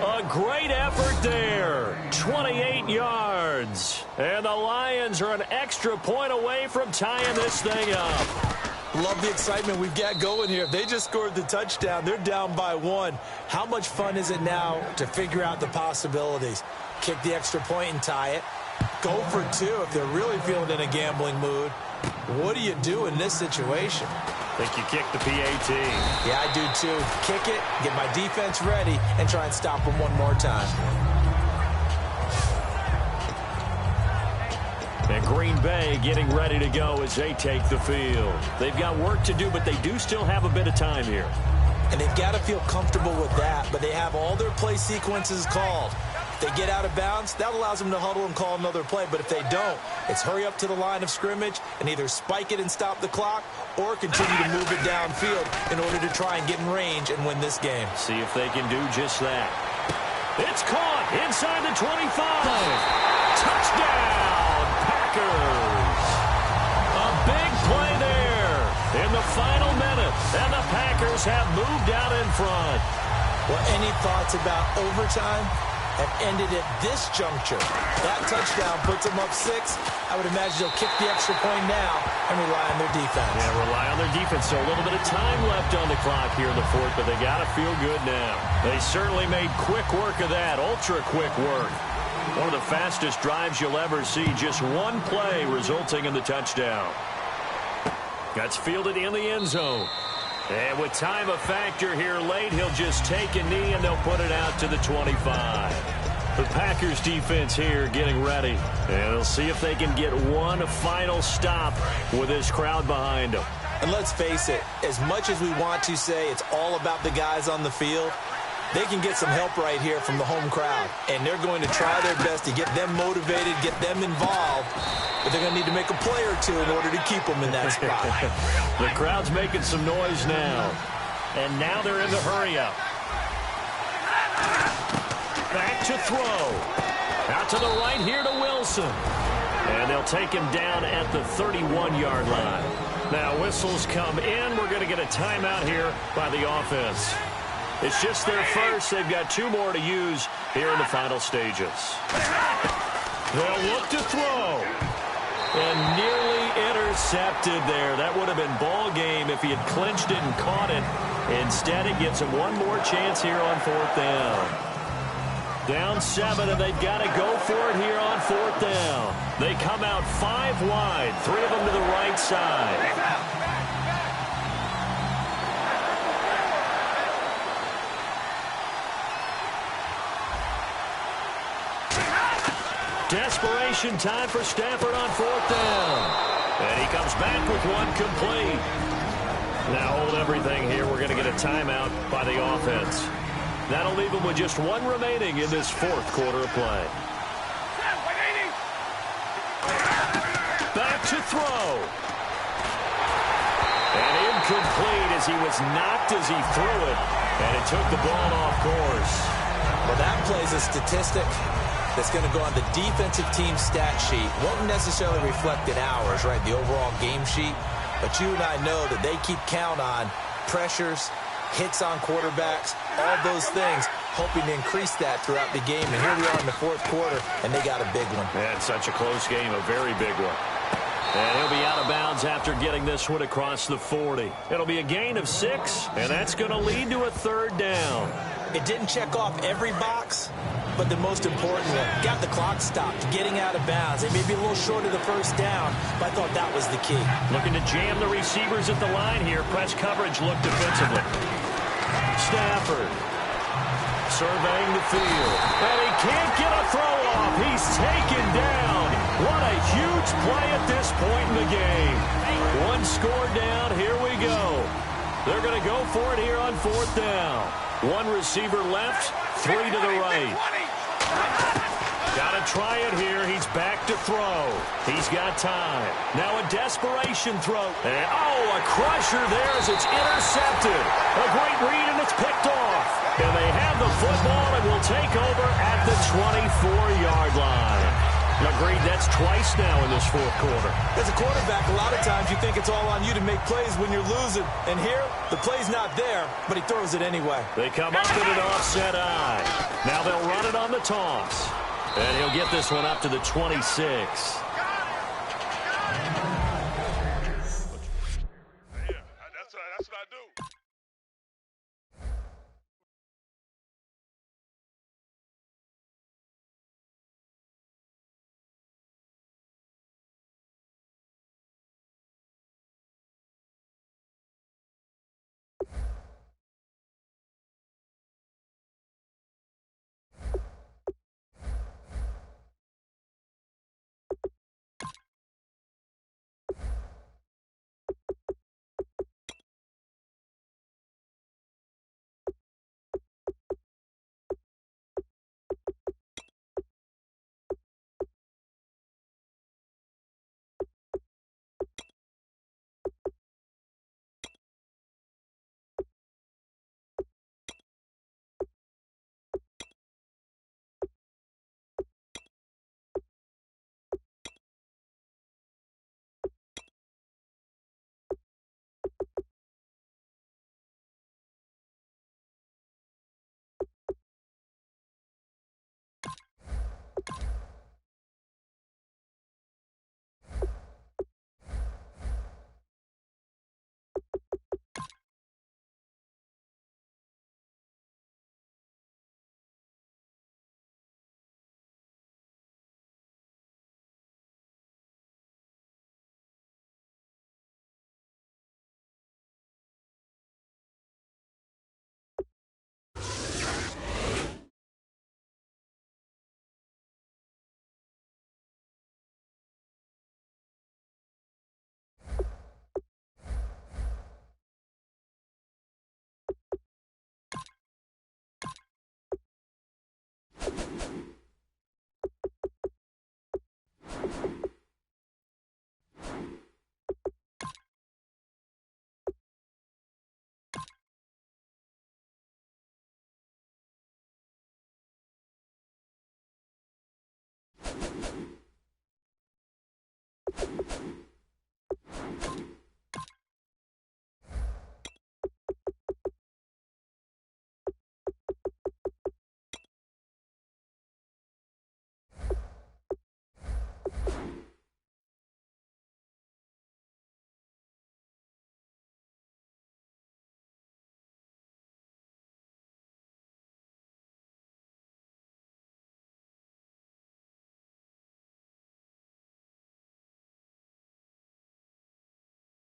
[SPEAKER 2] A great effort there. 28 yards. And the Lions are an extra point away from tying this thing up.
[SPEAKER 5] Love the excitement we've got going here. If they just scored the touchdown, they're down by 1. How much fun is it now to figure out the possibilities? Kick the extra point and tie it. Go for 2 if they're really feeling in a gambling mood. What do you do in this situation?
[SPEAKER 2] I think you kick the PAT.
[SPEAKER 5] Yeah, I do too. Kick it, get my defense ready, and try and stop them one more time.
[SPEAKER 2] And Green Bay getting ready to go as they take the field. They've got work to do, but they do still have a bit of time here.
[SPEAKER 5] And they've got to feel comfortable with that, but they have all their play sequences called. they get out of bounds, that allows them to huddle and call another play. But if they don't, it's hurry up to the line of scrimmage and either spike it and stop the clock or continue to move it downfield in order to try and get in range and win this game.
[SPEAKER 2] See if they can do just that. It's caught inside the 25. Touchdown, Packers. A big play there in the final minute, and the Packers have moved out in front.
[SPEAKER 5] Well, any thoughts about overtime have ended at this juncture? That touchdown puts them up 6. I would imagine they'll kick the extra point now and rely on their defense.
[SPEAKER 2] Yeah, rely on their defense. So a little bit of time left on the clock here in the fourth, but they got to feel good now. They certainly made quick work of that, ultra quick work. One of the fastest drives you'll ever see. Just one play resulting in the touchdown. That's fielded in the end zone. And with time a factor here late, he'll just take a knee and they'll put it out to the 25. The Packers defense here getting ready. And they'll see if they can get one final stop with this crowd behind them.
[SPEAKER 5] And let's face it, as much as we want to say it's all about the guys on the field, they can get some help right here from the home crowd. And they're going to try their best to get them motivated, get them involved. But they're going to need to make a play or two in order to keep them in that spot.
[SPEAKER 2] The crowd's making some noise now. And now they're in the hurry-up. Back to throw. Out to the right here to Wilson. And they'll take him down at the 31-yard line. Now whistles come in. We're going to get a timeout here by the offense. It's just their first. They've got 2 more to use here in the final stages. They'll look to throw. And nearly intercepted there. That would have been ball game if he had clinched it and caught it. Instead, it gets him one more chance here on 4th down. Down 7, and they've got to go for it here on 4th down. They come out 5 wide, 3 of them to the right side. Desperation time for Stafford on 4th down. And he comes back with one complete. Now hold everything here. We're going to get a timeout by the offense. That'll leave them with just 1 remaining in this 4th quarter of play. Back to throw. And incomplete as he was knocked as he threw it. And it took the ball off course.
[SPEAKER 5] Well, that plays a statistic that's going to go on the defensive team stat sheet. Won't necessarily reflect in ours, right, the overall game sheet. But you and I know that they keep count on pressures, hits on quarterbacks, all those things, hoping to increase that throughout the game. And here we are in the 4th quarter, and they got a big one.
[SPEAKER 2] Yeah, it's such a close game, a very big one. And he'll be out of bounds after getting this one across the 40. It'll be a gain of 6, and that's going to lead to a 3rd down.
[SPEAKER 5] It didn't check off every box, but the most important one, got the clock stopped, getting out of bounds. They may be a little short of the 1st down, but I thought that was the key.
[SPEAKER 2] Looking to jam the receivers at the line here. Press coverage look defensively. Stafford surveying the field. And he can't get a throw off. He's taken down. What a huge play at this point in the game. 1 score down. Here we go. They're going to go for it here on 4th down. 1 receiver left, 3 to the right. Got to try it here. He's back to throw. He's got time. Now a desperation throw. And, a crusher there as it's intercepted. A great read, and it's picked off. And they have the football and will take over at the 24-yard line. Agreed, that's twice now in this 4th quarter.
[SPEAKER 5] As a quarterback, a lot of times you think it's all on you to make plays when you're losing. And here, the play's not there, but he throws it anyway.
[SPEAKER 2] They come up with an offset eye. Now they'll run it on the toss. And he'll get this one up to the 26.